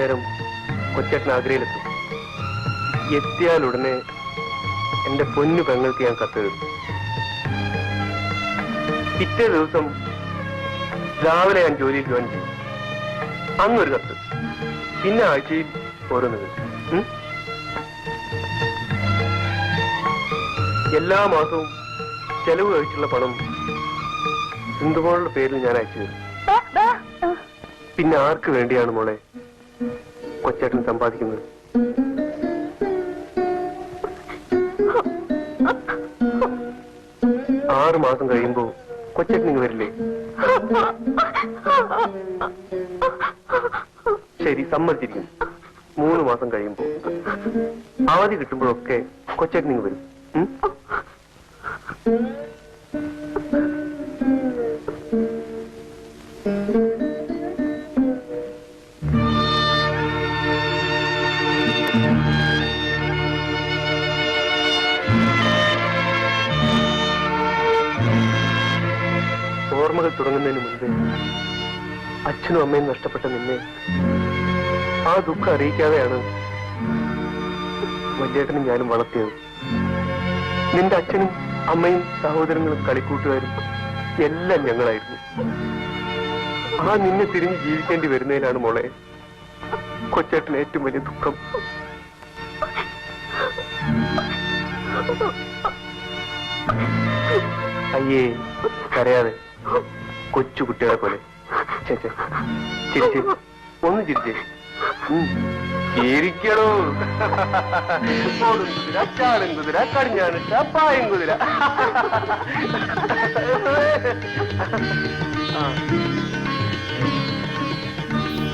വൈകുന്നേരം കൊച്ചേട്ടൻ ആഗ്രയിലെത്തും. എത്തിയാലുടനെ എന്റെ പൊന്നു പെങ്ങൾക്ക് ഞാൻ കത്തെഴുതും. പിറ്റേ ദിവസം രാവിലെ ഞാൻ ജോലിയിൽ ജോയിൻ ചെയ്യും. അന്നൊരു കത്ത്, പിന്നെ ആഴ്ചയിൽ ഓരോന്ന്. എല്ലാ മാസവും ചെലവ് കഴിച്ചുള്ള പണം സിന്ധുമോളുടെ പേരിൽ ഞാൻ അയച്ചു തരും. പിന്നെ ആർക്ക് വേണ്ടിയാണ് മോളെ കൊച്ചേട്ടൻ സമ്പാദിക്കുന്നത്? 6 മാസം കഴിയുമ്പോ കൊച്ചേട്ടൻ ഇങ്ങ് വരില്ലേ? ശരി, സമ്മതിച്ചിരിക്കും. 3 മാസം കഴിയുമ്പോ അവധി കിട്ടുമ്പോഴൊക്കെ കൊച്ചേട്ടൻ ഇങ്ങ് വരും. ഓർമ്മകൾ തുടങ്ങുന്നതിന് മുൻപേ അച്ഛനും അമ്മയും നഷ്ടപ്പെട്ട നിന്നെ ആ ദുഃഖം അറിയിക്കാതെയാണ് വല്യേട്ടനും ഞാനും വളർത്തിയത്. നിന്റെ അച്ഛനും അമ്മയും സഹോദരങ്ങളും കളിക്കൂട്ടുകാരും എല്ലാം ഞങ്ങളായിരുന്നു. ആ നിന്നെ തിരിഞ്ഞ് ജീവിക്കേണ്ടി വരുന്നതിലാണ് മോളെ കൊച്ചേട്ടന് ഏറ്റവും വലിയ ദുഃഖം. അയ്യേ, കരയാതെ, കൊച്ചു കുട്ടികളെ പോലെ. ചിരിച്ചേ, ഒന്ന് ചിരിച്ചേ. ചിരിക്കണോ? കുതിര, ചാടും കുതിര, കടിഞ്ഞാണിട്ട പായം കുതിര.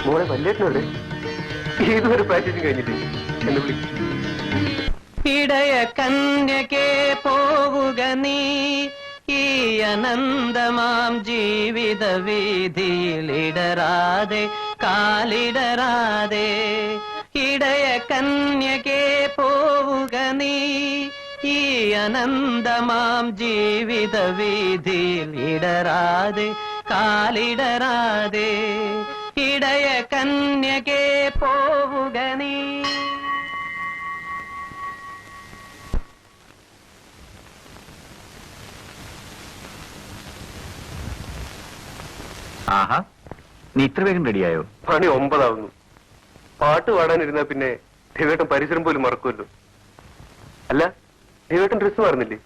മോളെ വല്യേട്ടനോടെ ഏതൊരു പ്രാക്ടീസും കഴിഞ്ഞിട്ട് എന്നെ വിളിക്കും. ഇടയ കന്യകേ പോവുക നീ ഈ അനന്തമാം ജീവിത വീതിയിലിടരാതെ കാലിടരാതെ. ഇടയ കന്യകേ പോവുക നീ ഈ അനന്തമാം ജീവിത വീതിയിലിടരാതെ കാലിടരാതെ. ഇടയ കന്യകേ പോവുക നീ. ആഹാ, നീ ഇത്ര വേഗം റെഡിയായോ? പണി 9 ആവുന്നു. പാട്ട് പാടാനിരുന്നാ പിന്നെ ദേവേട്ടൻ പരിസരം പോലും മറക്കുമല്ലോ. അല്ല, ദേവേട്ടൻ ഡ്രസ് മാറുന്നില്ലേ?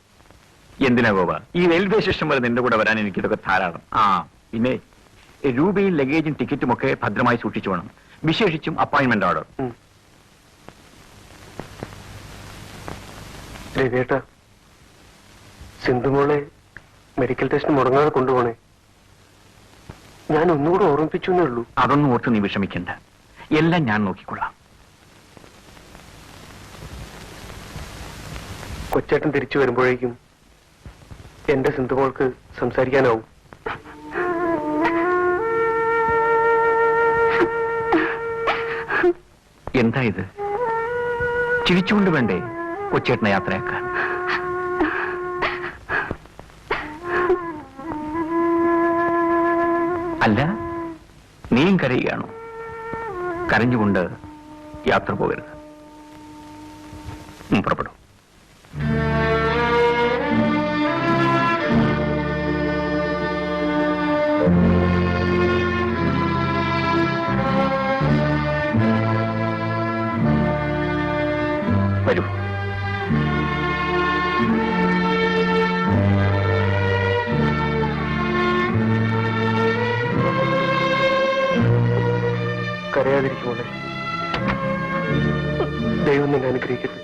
എന്തിനാ ഗോപ, ഈ റെയിൽവേ സ്റ്റേഷൻ വരെ നിന്റെ കൂടെ വരാൻ എനിക്കിതൊക്കെ ധാരാളം. പിന്നെ രൂപയും ലഗേജും ടിക്കറ്റും ഒക്കെ ഭദ്രമായി സൂക്ഷിച്ചു വേണം, വിശേഷിച്ചും അപ്പോയിന്റ്മെന്റ് ഓർഡർ. ദേവേട്ട, സിന്ധുമോളെ മെഡിക്കൽ ടെസ്റ്റ് മുടങ്ങാതെ കൊണ്ടുപോണേ. ഞാൻ ഒന്നുകൂടെ ഓർമ്മിപ്പിച്ചു എന്നേ ഉള്ളൂ. അതൊന്നും ഓർത്ത് നീ വിഷമിക്കണ്ട, എല്ലാം ഞാൻ നോക്കിക്കൊള്ളാം. കൊച്ചേട്ടൻ തിരിച്ചു വരുമ്പോഴേക്കും എന്റെ സിന്ധുമോൾക്ക് സംസാരിക്കാനാവും. എന്താ ഇത്? ചിരിച്ചുകൊണ്ട് വേണ്ടേ കൊച്ചേട്ടനെ യാത്രയാക്കാൻ? അല്ല, നീയും കരയുകയാണോ? കരഞ്ഞുകൊണ്ട് യാത്ര പോകരുത്. പുറപ്പെടും. വരൂ. കരയാതിരിക്കുമോളെ, ദൈവം നിന്നെ അനുഗ്രഹിക്കട്ടെ.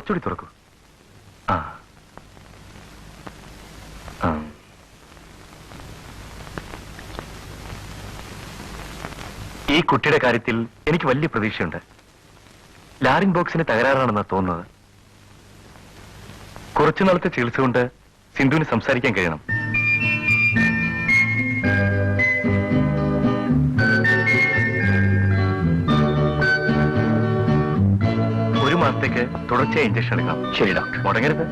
കുറച്ചുകൂടി തുറക്കൂ. ആ ആ. ഈ കുട്ടിയുടെ കാര്യത്തിൽ എനിക്ക് വലിയ പ്രതീക്ഷയുണ്ട്. ലാറിൻ ബോക്സിന് തകരാറാണെന്നാണ് തോന്നുന്നത്. കുറച്ചു നാളത്തെ ചികിത്സ കൊണ്ട് സിന്ധുവിന് സംസാരിക്കാൻ കഴിയണം. ഒരു മാസത്തേക്ക് തുടർച്ചയായി ഇഞ്ചക്ഷൻ എടുക്കണം. ശരി ഡോക്ടർ. മുടങ്ങരുത്.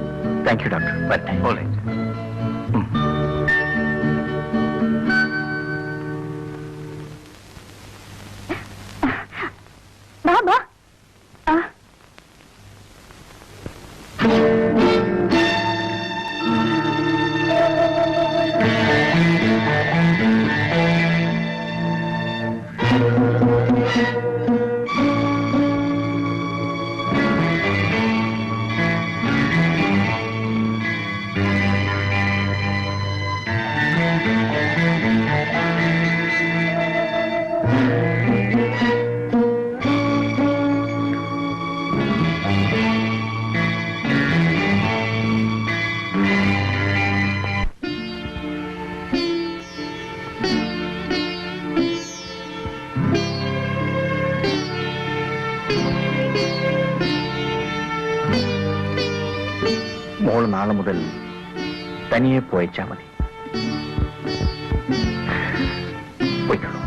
Thank you doctor. വരട്ടെ. ഓൾറൈറ്റ്. ബാബാ മോൾ നാളെ മുതൽ തനിയെ പോയച്ചാ മതി. പോയിക്കോളൂ.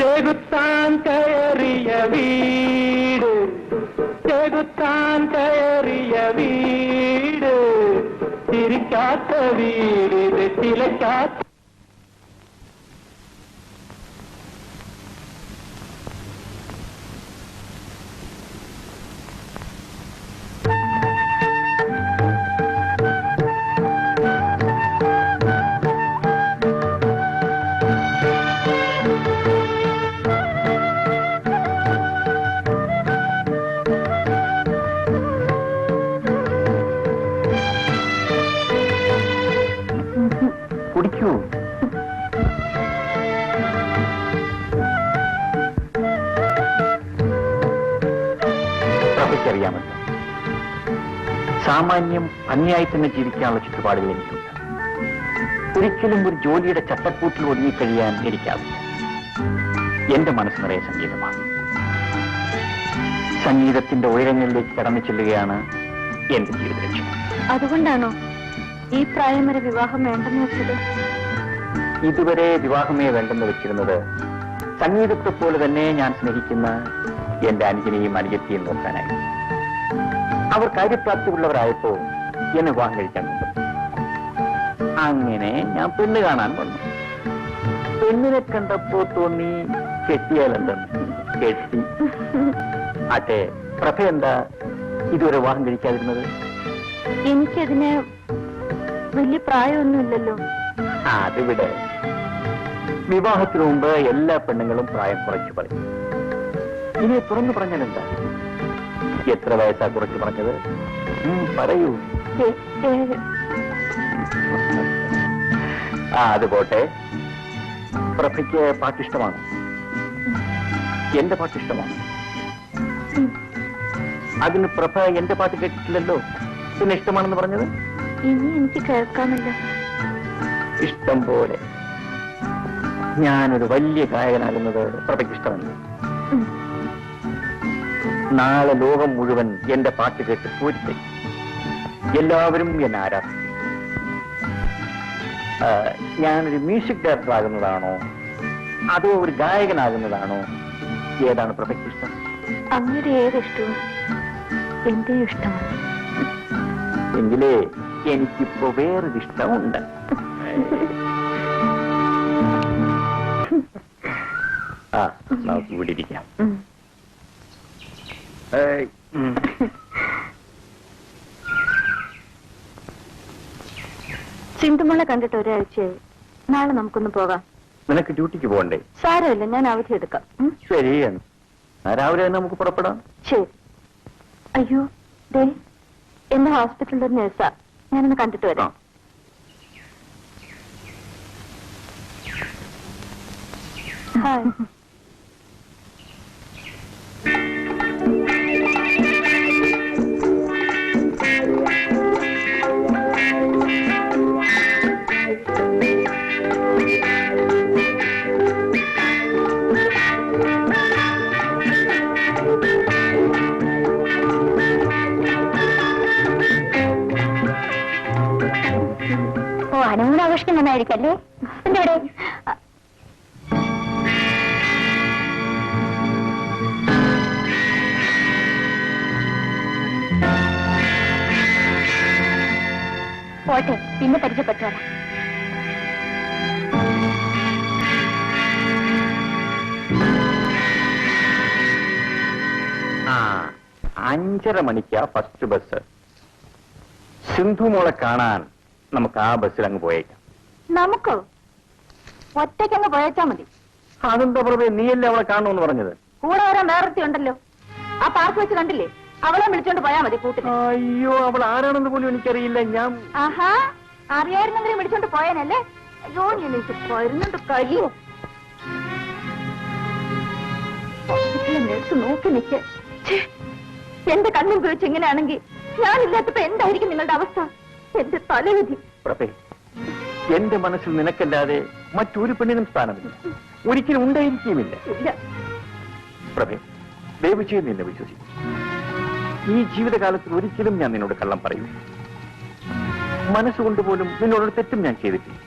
ചെകുത്താൻ കയറിയ വീട്, ചെകുത്താൻ കയറിയ വീട്, ചിരിക്കാത്ത വീട്, ചിലക്കാത്ത. കുടിക്കൂ. പ്രഭയ്ക്കറിയാമല്ലോ, സാമാന്യം ഭംഗിയായി തന്നെ ജീവിക്കാനുള്ള ചുറ്റുപാടുകൾ എനിക്കുണ്ട്. ഒരിക്കലും ഒരു ജോലിയുടെ ചട്ടക്കൂട്ടിൽ ഒതുങ്ങിക്കഴിയാൻ എനിക്കാവില്ല. എന്റെ മനസ്സ് നിറയെ സംഗീതമാണ്. സംഗീതത്തിന്റെ ഉയരങ്ങളിലേക്ക് കടന്നു ചെല്ലുകയാണ് എന്റെ ജീവിത ലക്ഷ്യം. അതുകൊണ്ടാണോ ഈ പ്രായം വരെ വിവാഹം വേണ്ടെന്ന് വെച്ചത്? ഇതുവരെ വിവാഹമേ വേണ്ടെന്ന് വെച്ചിരുന്നത് സംഗീതത്തെ പോലെ തന്നെ ഞാൻ സ്നേഹിക്കുന്ന എന്റെ അനുജനെയും അനുജത്തിയും നോക്കാനായി. അവർ കാര്യപ്രാപ്തിയുള്ളവരായപ്പോ എന്നെ വിവാഹം കഴിക്കാൻ വന്നു. അങ്ങനെ ഞാൻ പെണ്ണ് കാണാൻ വന്നു. പെണ്ണിനെ കണ്ടപ്പോ തോന്നി കെട്ടിയാലെന്തെന്ന്. കെട്ടി. അതെ, പ്രഭ എന്താ ഇതുവരെ വിവാഹം കഴിക്കാതിരുന്നത്? എനിക്കതിന് വലിയ പ്രായമൊന്നുമില്ലല്ലോ. അതിവിടെ വിവാഹത്തിനു മുമ്പ് എല്ലാ പെണ്ണുങ്ങളും പ്രായം കുറച്ചു പറയും. ഇനി തുറന്നു പറഞ്ഞാൽ എന്താ? എത്ര വയസ്സാ കുറച്ച് പറഞ്ഞത്? പറയൂ. അത് പോട്ടെ. പ്രഭയ്ക്ക് പാട്ടിഷ്ടമാണ്. എന്റെ പാട്ടിഷ്ടമാണ്. അതിന് പ്രഭ എന്റെ പാട്ട് കേട്ടിട്ടില്ലല്ലോ. പിന്നെ ഇഷ്ടമാണെന്ന് പറഞ്ഞത്? ഇനി എനിക്ക് കേൾക്കാമല്ലോ. ഇഷ്ടം പോലെ. ഞാനൊരു വലിയ ഗായകനാകുന്നത് പ്രഭയ്ക്ക് ഇഷ്ടമല്ല. നാളെ ലോകം മുഴുവൻ എന്റെ പാട്ട് കേട്ട് പൂരിത്തെ എല്ലാവരും എന്നെ ആരാധിക്കും. ഞാനൊരു മ്യൂസിക് ഡയറക്ടർ ആകുന്നതാണോ അതോ ഒരു ഗായകനാകുന്നതാണോ? ഏതാണ് പ്രഭയ്ക്ക് ഇഷ്ടം? അങ്ങനെ ഏതിഷ്ടവും എന്റെ ഇഷ്ടമാണ്. എങ്കിലേ എനിക്കിപ്പോ വേറൊരു ഇഷ്ടമുണ്ട്. ആ, നമുക്ക് ഇവിടെ ഇരിക്കാം. സിന്ധുമോളെ കണ്ടിട്ട് ഒരാഴ്ചയായി. നാളെ നമുക്കൊന്ന് പോകാം. നിനക്ക് ഡ്യൂട്ടിക്ക് പോകണ്ടേ? സാരമില്ല, ഞാൻ അവധി എടുക്കാം. ശരി, രാവിലെ തന്നെ നമുക്ക് പുറപ്പെടാം. ശരി. അയ്യോ, ദേ എന്റെ ഹോസ്പിറ്റലിൽ ഒരു നേഴ്സാ. ഞാനൊന്ന് കണ്ടിട്ട് വരാം. ഹായ്. ഹണിമൂൺ ആഘോഷിക്കുന്നതായിരിക്കല്ലേ? എന്റെ ഇവിടെ പോട്ടെ, പിന്നെ പരിചയപ്പെട്ടോളാം. ആ, 5:30 മണിക്കാ ഫസ്റ്റ് ബസ്. സിന്ധു മോളെ കാണാൻ നമുക്ക് ആ ബസ്സിൽ അങ്ങ് പോയേക്കാം. നമുക്കോ? ഒറ്റയ്ക്കങ്ങ് പോയച്ചാ മതി. അതെന്താ പ്രഭേ, നീയല്ലേ അവളെ കാണണമെന്ന് പറഞ്ഞത്? കൂടെ വരാൻ വേറൊരുത്തി ഉണ്ടല്ലോ, ആ പാർക്ക് വെച്ച് കണ്ടില്ലേ? അവളെ വിളിച്ചോണ്ട് പോയാ മതി കൂട്ടിന്. അയ്യോ, അവൾ ആരാണെന്ന് പോലും എനിക്കറിയില്ല. ഞാൻ ആഹാ, അറിയായിരുന്നെങ്കിലും വിളിച്ചോണ്ട് പോയാനല്ലേ? അയ്യോ, ഞാൻ പോയിരുന്നുണ്ട് കഴിയോ? നേഴ്സ് നോക്കി നിൽക്ക്. എന്റെ കണ്ണും കുഴിച്ച് ഇങ്ങനെയാണെങ്കിൽ ഞാനില്ലാത്തപ്പോ എന്തായിരിക്കും നിങ്ങളുടെ അവസ്ഥ? എന്റെ തലവിധി. പ്രഭേ, എന്റെ മനസ്സിൽ നിനക്കല്ലാതെ മറ്റൊരു പെണ്ണിനും സ്ഥാനമില്ല, ഒരിക്കലും ഉണ്ടായിരിക്കുമില്ല. ഇല്ല. പ്രഭേ, ദയവ് ചെയ്ത് നിന്നെ വിശ്വസിക്കും. ഈ ജീവിതകാലത്തിൽ ഒരിക്കലും ഞാൻ നിന്നോട് കള്ളം പറയൂ. മനസ്സുകൊണ്ട് പോലും നിന്നോടൊരു തെറ്റും ഞാൻ ചെയ്തിട്ടില്ല.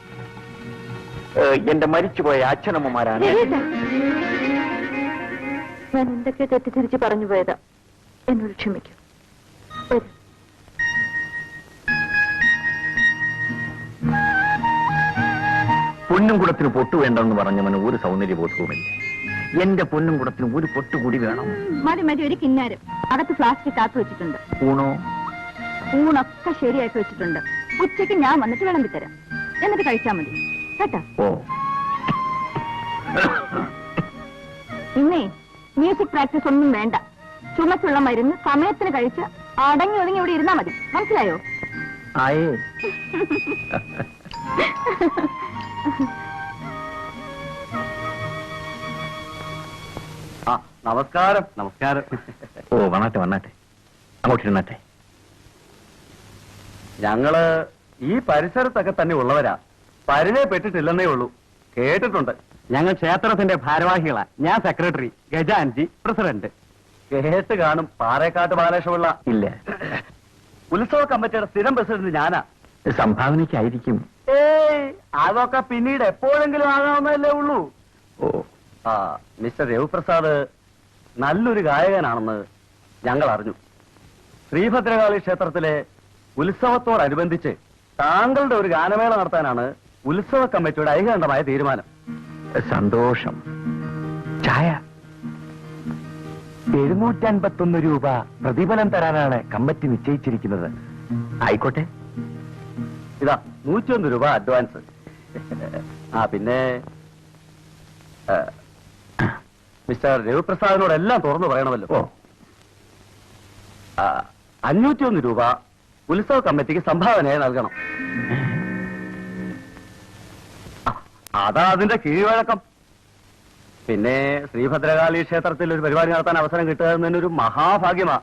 എന്റെ മരിച്ചുപോയ അച്ഛനമ്മമാരാണ്. ഞാൻ എന്തൊക്കെ തെറ്റിദ്ധരിച്ച് പറഞ്ഞു പോയതാ, എന്നോട് ക്ഷമിക്കും. വരൂ. പൊന്നും കുടത്തിന് പൊട്ടു വേണ്ടെന്ന് പറഞ്ഞവന് ഒരു സൗന്ദര്യബോധവുമില്ല. എന്റെ പൊന്നും കുടത്തിന് ഒരു പൊട്ടുകൂടി വേണം. മതി മതി, ഒരു കിന്നാരം അകത്ത് ഫ്ലാസ്കിൽ കാത്തു വെച്ചിട്ടുണ്ട്. ഊണോ? ഊണൊക്കെ ശരിയാക്കി വെച്ചിട്ടുണ്ട്. ഉച്ചയ്ക്ക് ഞാൻ വന്നിട്ട് വിളമ്പിത്തരാം, എന്നിട്ട് കഴിച്ചാൽ മതി കേട്ടോ. ഓ, ഇന്നേ മ്യൂസിക് പ്രാക്ടീസ് ഒന്നും വേണ്ട. ചുമച്ചുള്ള മരുന്ന് സമയത്തിന് കഴിച്ച് അടങ്ങി ഒതുങ്ങി ഇവിടെ ഇരുന്നാ മതി. മനസ്സിലായോ? ആയേ. ആ, നമസ്കാരം. നമസ്കാരം. ഓ, വന്നാട്ടെ വന്നാട്ടെ, അങ്ങോട്ടിരുന്നാട്ടെ. ഞങ്ങള് ഈ പരിസരത്തൊക്കെ തന്നെ ഉള്ളവരാ, പരിചയപ്പെട്ടിട്ടില്ലെന്നേ ഉള്ളൂ. കേട്ടിട്ടുണ്ട്. ഞങ്ങൾ ക്ഷേത്രത്തിന്റെ ഭാരവാഹികളാ. ഞാൻ സെക്രട്ടറി, ഗജാൻജി പ്രസിഡന്റ്. കേട്ട് കാണും. പാറേക്കാട്ട് ബാലകൃഷ്ണപിള്ള. ഇല്ല, ഉത്സവ കമ്മിറ്റിയുടെ സ്ഥിരം പ്രസിഡന്റ് ഞാനാ. സംഭാവനയ്ക്കായിരിക്കും. ഏയ്, അതൊക്കെ പിന്നീട് എപ്പോഴെങ്കിലും ആകാവുന്നതല്ലേ ഉള്ളൂ. ഓ, ആ, മിസ്റ്റർ രവിപ്രസാദ് നല്ലൊരു ഗായകനാണെന്ന് ഞങ്ങൾ അറിഞ്ഞു. ശ്രീഭദ്രകാളി ക്ഷേത്രത്തിലെ ഉത്സവത്തോടനുബന്ധിച്ച് താങ്കളുടെ ഒരു ഗാനമേള നടത്താനാണ് ഉത്സവ കമ്മിറ്റിയുടെ ഐകകണ്ഠമായ തീരുമാനം. സന്തോഷം. ചായ 751 രൂപ പ്രതിഫലം തരാനാണ് കമ്മിറ്റി നിശ്ചയിച്ചിരിക്കുന്നത്. ആയിക്കോട്ടെ. ഇതാ 101 രൂപ അഡ്വാൻസ്. ആ, പിന്നെ മിസ്റ്റർ രവിപ്രസാദിനോടെല്ലാം തുറന്നു പറയണമല്ലോ. ഓ, 501 രൂപ ഉത്സവ കമ്മിറ്റിക്ക് സംഭാവനയായി നൽകണം. അതാ അതിന്റെ കീഴ്വഴക്കം. പിന്നെ ശ്രീഭദ്രകാളി ക്ഷേത്രത്തിൽ ഒരു പരിപാടി നടത്താൻ അവസരം കിട്ടുക എന്നൊരു മഹാഭാഗ്യമാ.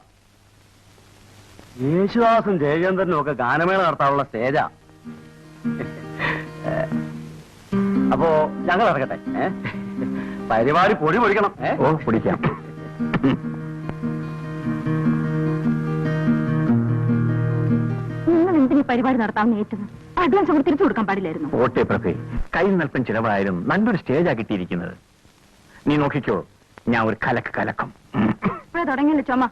യേശുദാസും ജയചന്ദ്രനും ഒക്കെ ഗാനമേള നടത്താനുള്ള സ്റ്റേജാ. അപ്പോ ഞങ്ങൾ ഇറങ്ങട്ടെ. പരിപാടി പൊടി പൊടിക്കണം. ഓ, പിടിക്കാം. നിങ്ങൾ എന്തിനീ പരിപാടി നടത്താമെന്ന് ഏറ്റത്? അഡ്വാൻസ് കൂടി തിരിച്ചു കൊടുക്കാൻ പാടില്ലായിരുന്നു. ഓട്ടെ പ്രഭേ, കയ്യിൽ നൽപ്പം ചിലവായാലും നല്ലൊരു സ്റ്റേജാ കിട്ടിയിരിക്കുന്നത്. നീ നോക്കിക്കോ, ഞാൻ ഒരു കലക്കം. ഇപ്പോഴേ തുടങ്ങിയല്ലോ ചുമ.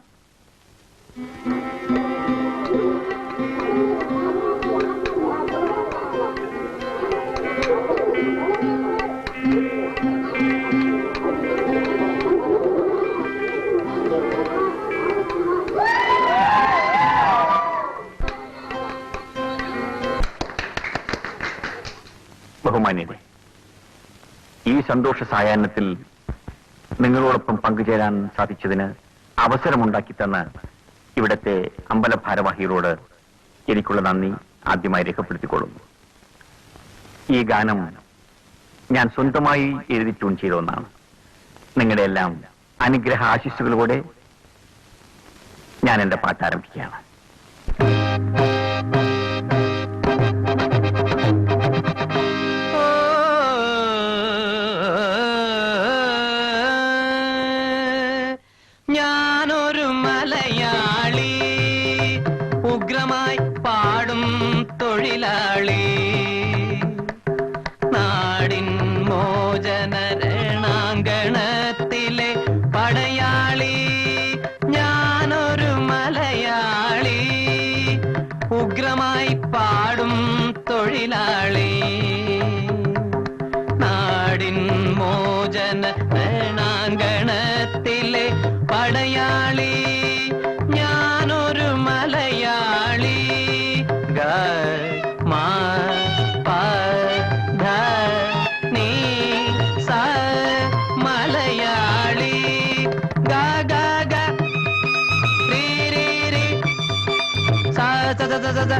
ബഹുമാന്യരെ, ഈ സന്തോഷ സായാഹ്നത്തിൽ നിങ്ങളോടൊപ്പം പങ്കുചേരാൻ സാധിച്ചതിന് അവസരമുണ്ടാക്കി തന്ന ഇവിടത്തെ അമ്പല ഭാരവാഹികളോട് എനിക്കുള്ള നന്ദി ആദ്യമായി രേഖപ്പെടുത്തിക്കൊള്ളുന്നു. ഈ ഗാനം ഞാൻ സ്വന്തമായി എഴുതി ട്യൂൺ ചെയ്ത ഒന്നാണ്. നിങ്ങളുടെ എല്ലാം അനുഗ്രഹ ആശിസ്സുകളോടെ ഞാൻ എന്റെ പാട്ട് ആരംഭിക്കുകയാണ്. ഞാനൊരു മലയാളി, ഉഗ്രമായി പാടും തൊഴിലാളി, നാടിൻ മോചന രണാങ്കണത്തിലെ പടയാളി. ഞാനൊരു മലയാളി, ഉഗ്രമായി പാടും തൊഴിലാളി, നാടിൻ മോചന രണാങ്കണത്തിലെ പടയാളി. ഞാനൊരു മലയാളി, ഗ മ പ ധ നീ സ, മലയാളി, ഗ ഗ ഗ രി രി രി സ സ സ സ സ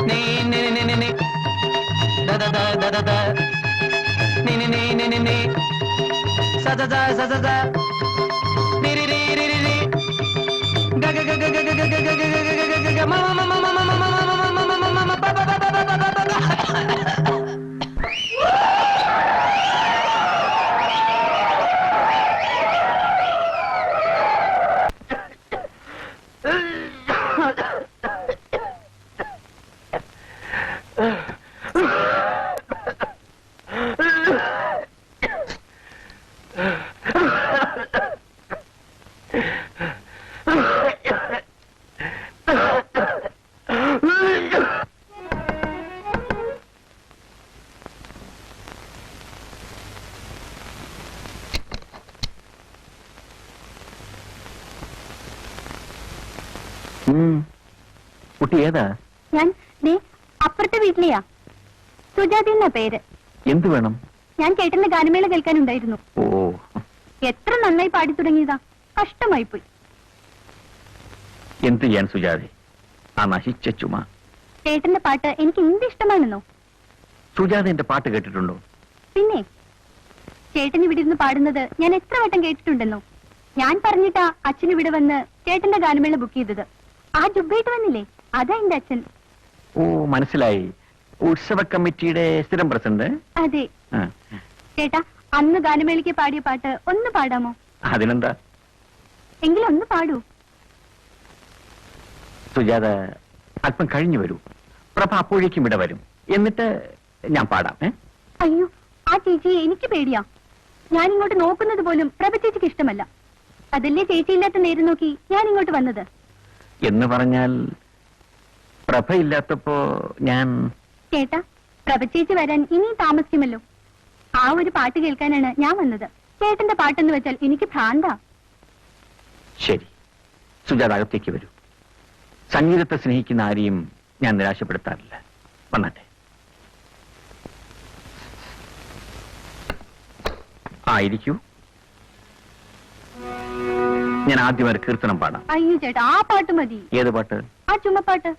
നീ നി നി നി നി the the the the the the നി നി നി നി നി നി സ സ സ സ സ സ രി രി രി രി രി രി ഗ ഗ ഗ ഗ ഗ ഗ ഗ ഗ ഗ ഗ ഗ ഗ മ മ മ മ മ മ മ മ മ പ പ പ പ പ പ പ. കുട്ടി ഏതാ? ഞാൻ അപ്പുറത്തെ വീട്ടിലെയാ. സുജാതി എന്നാ പേര്. എന്തു വേണം? ഞാൻ ചേട്ടന്റെ ഗാനമേള കേൾക്കാനുണ്ടായിരുന്നു. ഓ, എത്ര നന്നായി പാടി തുടങ്ങിയതാ, കഷ്ടമായി പോയി. എന്ത് ചെയ്യാൻ സുജാതെ, ആ നശിച്ച ചുമ. ചേട്ടന്റെ പാട്ട് എനിക്ക് എന്ത് ഇഷ്ടമാണെന്നോ. സുജാത എന്റെ പാട്ട് കേട്ടിട്ടുണ്ടോ? പിന്നെ ചേട്ടൻ ഇവിടെ ഇരുന്ന് പാടുന്നത് ഞാൻ എത്ര വട്ടം കേട്ടിട്ടുണ്ടെന്നോ. ഞാൻ പറഞ്ഞിട്ടാ അച്ഛൻ ഇവിടെ വന്ന് ചേട്ടന്റെ ഗാനമേള ബുക്ക് ചെയ്തത്. ആ ജുബായിട്ട് വന്നില്ലേ, അതാ എന്റെ അച്ഛൻ. ഓ, മനസ്സിലായി. ഉത്സവ കമ്മിറ്റിയുടെ സ്ഥിരം പ്രസിഡന്റ്. അതെ. ആ, ചേട്ടാ, അന്ന് ഗാനമേളയ്ക്ക് പാടിയ പാട്ട് ഒന്ന് പാടാമോ? അതിനെന്താ? എങ്കിലും ഒന്ന് പാടൂ. സുജാത അല്പം കഴിഞ്ഞു വരൂ. പ്രഭ അപ്പോഴേക്കും ഇവിടെ വരും. എന്നിട്ട് ഞാൻ പാടാം. അയ്യോ, ആ ചേച്ചിയെ എനിക്ക് പേടിയാ. ഞാൻ ഇങ്ങോട്ട് നോക്കുന്നത് പോലും പ്രഭ ചേച്ചിക്ക് ഇഷ്ടമല്ല. അതല്ലേ ചേച്ചിയില്ലാത്ത നേരം നോക്കി ഞാൻ ഇങ്ങോട്ട് വന്നത്. എന്ന് പറഞ്ഞാൽ പ്രഭ ഇല്ലാത്തപ്പോ ഞാൻ... ചേട്ടാ, പ്രഭ ചേച്ചി വരാൻ ഇനിയും താമസിക്കുമല്ലോ. ആ ഒരു പാട്ട് കേൾക്കാനാണ് ഞാൻ വന്നത്. ചേട്ടന്റെ പാട്ടെന്ന് വെച്ചാൽ എനിക്ക് ഭ്രാന്താ. ശരി, സുജാത അകത്തേക്ക് വരൂ. സംഗീതത്തെ സ്നേഹിക്കുന്ന ആരെയും ഞാൻ നിരാശപ്പെടുത്താറില്ല. വന്നാട്ടെ. ആയിരിക്കൂ. ഞാൻ ആദ്യം ഒരു കീർത്തനം പാടാം. അയ്യോ ചേട്ടാ, ആ പാട്ട് മതി. ഏത് പാട്ട്? ആ ചുമപ്പാട്ട്.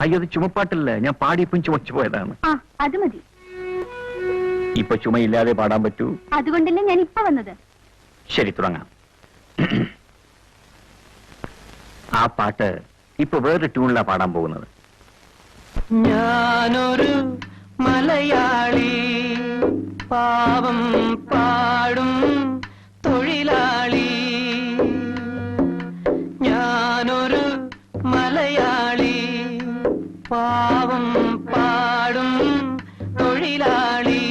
അയ്യോ, അത് ചുമപ്പാട്ടില്ല. ഞാൻ പാടിയപ്പം ചുമച്ചു പോയതാണ്. ആ, അത് മതി. ഇപ്പൊ ചുമയില്ലാതെ പാടാൻ പറ്റൂ? അതുകൊണ്ടല്ലേ ഞാൻ ഇപ്പൊ വന്നത്. ശരി, തുടങ്ങാം. ആ പാട്ട് ഇപ്പൊ വേറൊരു ട്യൂണിലാ പാടാൻ പോകുന്നത്. ഞാനൊരു മലയാളി, പാവം പാടും തൊഴിലാളി. ഞാനൊരു മലയാളി, പാവം പാടും തൊഴിലാളി,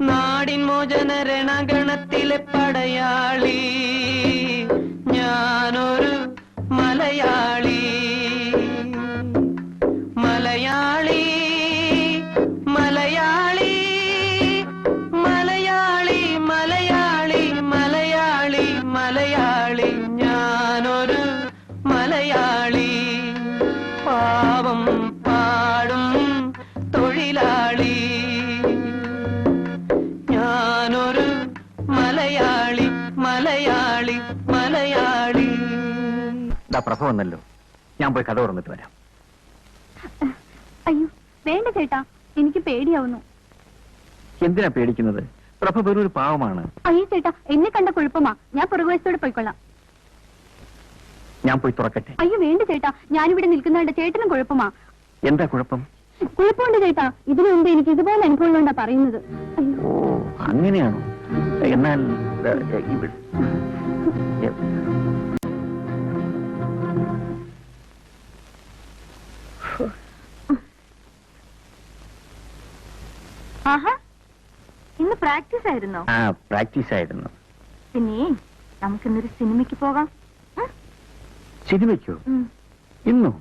നാടിൻ മോചന രണഗണത്തിലെ പടയാളി. ഞാനൊരു മലയാളി, മലയാളി, മലയാളി, മലയാളി, മലയാളി, മലയാളി, മലയാളി. ഞാനൊരു മലയാളി, പാവം പാടും തൊഴിലാളി. മലയാളി ഞാനൊരു മലയാളി മലയാളി മലയാളി. പ്രഭ വന്നല്ലോ, ഞാൻ പോയി കഥ തുറന്നിട്ട് വരാം. അയ്യോ വേണ്ട ചേട്ടാ, എനിക്ക് പേടിയാവുന്നു. എന്തിനാ പേടിക്കുന്നത്? പ്രഭ വെറൊരു പാവമാണ്. അയ്യോ ചേട്ടാ, എന്നെ കണ്ട കുഴപ്പമാ. ഞാൻ പുറകുവശത്തോടെ പോയിക്കൊള്ളാം. ഞാൻ പോയി തുറക്കട്ടെ? അയ്യോ വേണ്ട ചേട്ടാ, ഞാനിവിടെ നിൽക്കുന്നതുകൊണ്ട് ചേട്ടനും കുഴപ്പമാ. എന്താ കുഴപ്പം? കുഴപ്പമുണ്ട് ചേട്ടാ, ഇതിനു മുമ്പ് എനിക്ക് ഇതുപോലെ അനുഭവങ്ങളുണ്ടാ പറയുന്നത്. അയ്യോ. ഓ അങ്ങനെയാണോ? എന്നാൽ ഇവിടെ ആഹാ, ഇന്ന് പ്രാക്ടീസ് ആയിരുന്നോ? പ്രാക്ടീസ് ആയിരുന്നു. പിന്നെ നമുക്കിന്നൊരു സിനിമയ്ക്ക് പോകാം. സിനിമയ്ക്കോ? ഇന്നോ?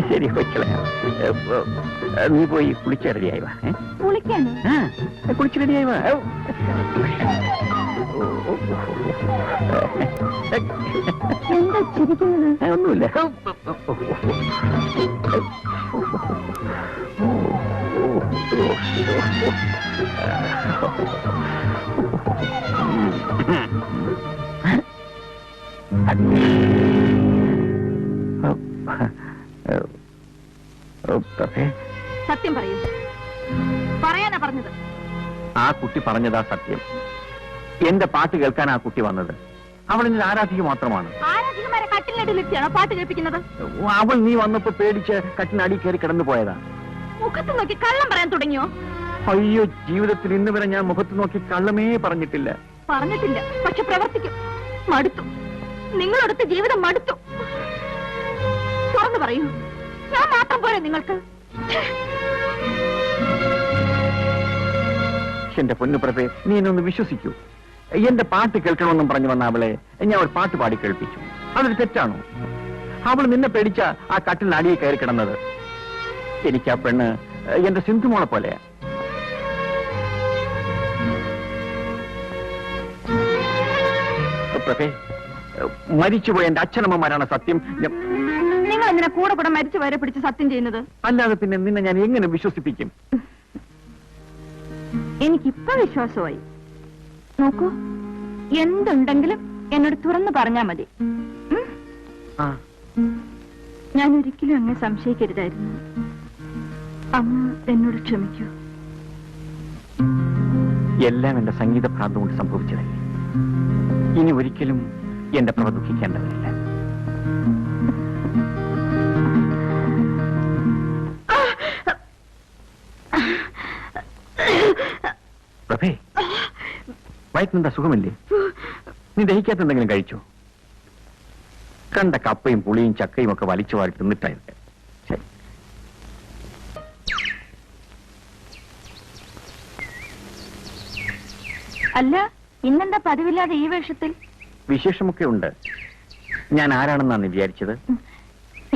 ശരി വെക്കളയാ. നീ പോയി കുളിച്ച് റെഡിയായി വാ. കുളിക്കാനോ? കുളിച്ച് റെഡിയായി വാ. എന്താ ചിരിക്കുന്നത്? ഒന്നുമില്ല. സത്യം പറയൂ. പറയാനാ പറഞ്ഞത്. ആ കുട്ടി പറഞ്ഞതാ സത്യം. എന്റെ പാട്ട് കേൾക്കാൻ ആ കുട്ടി വന്നത്. അവൾ എന്നെ ആരാധിക മാത്രമാണ്. ആരാധികമാരെ കട്ടിലിനടിയിലെത്തിയാണോ പാട്ട് കേൾപ്പിക്കുന്നത്? അവൾ നീ വന്നപ്പോ പേടിച്ച് കട്ടിനടി കയറി കിടന്നു പോയതാ. മുഖത്ത് നോക്കി കള്ളം പറയാൻ തുടങ്ങിയോ? അയ്യോ, ജീവിതത്തിൽ ഇന്ന് വരെ ഞാൻ മുഖത്ത് നോക്കി കള്ളമേ പറഞ്ഞിട്ടില്ല. പറഞ്ഞിട്ടില്ല, പക്ഷെ പ്രവർത്തിക്കും. മടുത്തു, നിങ്ങളടുത്ത് ജീവിതം മടുത്തു. തുറന്നു പറയൂ, ഞാൻ മാത്രം പോരെ നിങ്ങൾക്ക്? എന്റെ പൊന്നു പ്രഭേ, നീ എന്നെ ഒന്ന് വിശ്വസിക്കൂ. എന്റെ പാട്ട് കേൾക്കണമെന്നും പറഞ്ഞു വന്ന അവളെ ഞാൻ ഒരു പാട്ട് പാടി കേൾപ്പിച്ചു. അതൊരു തെറ്റാണോ? അവൾ നിന്നെ പേടിച്ച ആ കട്ടിൽ അടിയെ കയറി കിടന്നത്. എനിക്ക് ആ പെണ്ണ് എന്റെ സിന്ധുമോളെ പോലെയാ. പ്രഭേ, മരിച്ചുപോയ എന്റെ അച്ഛനമ്മമാരാണ് സത്യം. നിങ്ങൾ എന്തിനാ കൂടെ കൂടെ മരിച്ചു വരെ പിടിച്ച് സത്യം ചെയ്യുന്നത്? അല്ലാതെ പിന്നെ നിന്നെ ഞാൻ എങ്ങനെ വിശ്വസിപ്പിക്കും? എനിക്കിപ്പോ വിശ്വാസമായി. നോക്കൂ, എന്തുണ്ടെങ്കിലും എന്നോട് തുറന്നു പറഞ്ഞാ മതി. ഞാൻ ഒരിക്കലും അങ്ങ് സംശയിക്കരുതായിരുന്നു. അങ്ങ് എന്നോട് ക്ഷമിക്കൂ. എല്ലാം എന്റെ സംഗീത ഭ്രാന്ത് കൊണ്ട് സംഭവിച്ചതല്ലേ. ഇനി ഒരിക്കലും എന്റെ പ്രഭ ദുഃഖിക്കേണ്ടതില്ല. പ്രഭേ, വയറ്റിനെന്താ സുഖമില്ലേ? നീ ദഹിക്കാത്ത എന്തെങ്കിലും കഴിച്ചോ? കണ്ട കപ്പയും പുളിയും ചക്കയും ഒക്കെ വലിച്ചു വാരി തിന്നിട്ടായിരുന്നു. ശരി. അല്ല, ഇന്നെന്താ പതിവില്ലാതെ ഈ വേഷത്തിൽ? വിശേഷമൊക്കെ ഉണ്ട്. ഞാൻ ആരാണെന്നാണ് വിചാരിച്ചത്?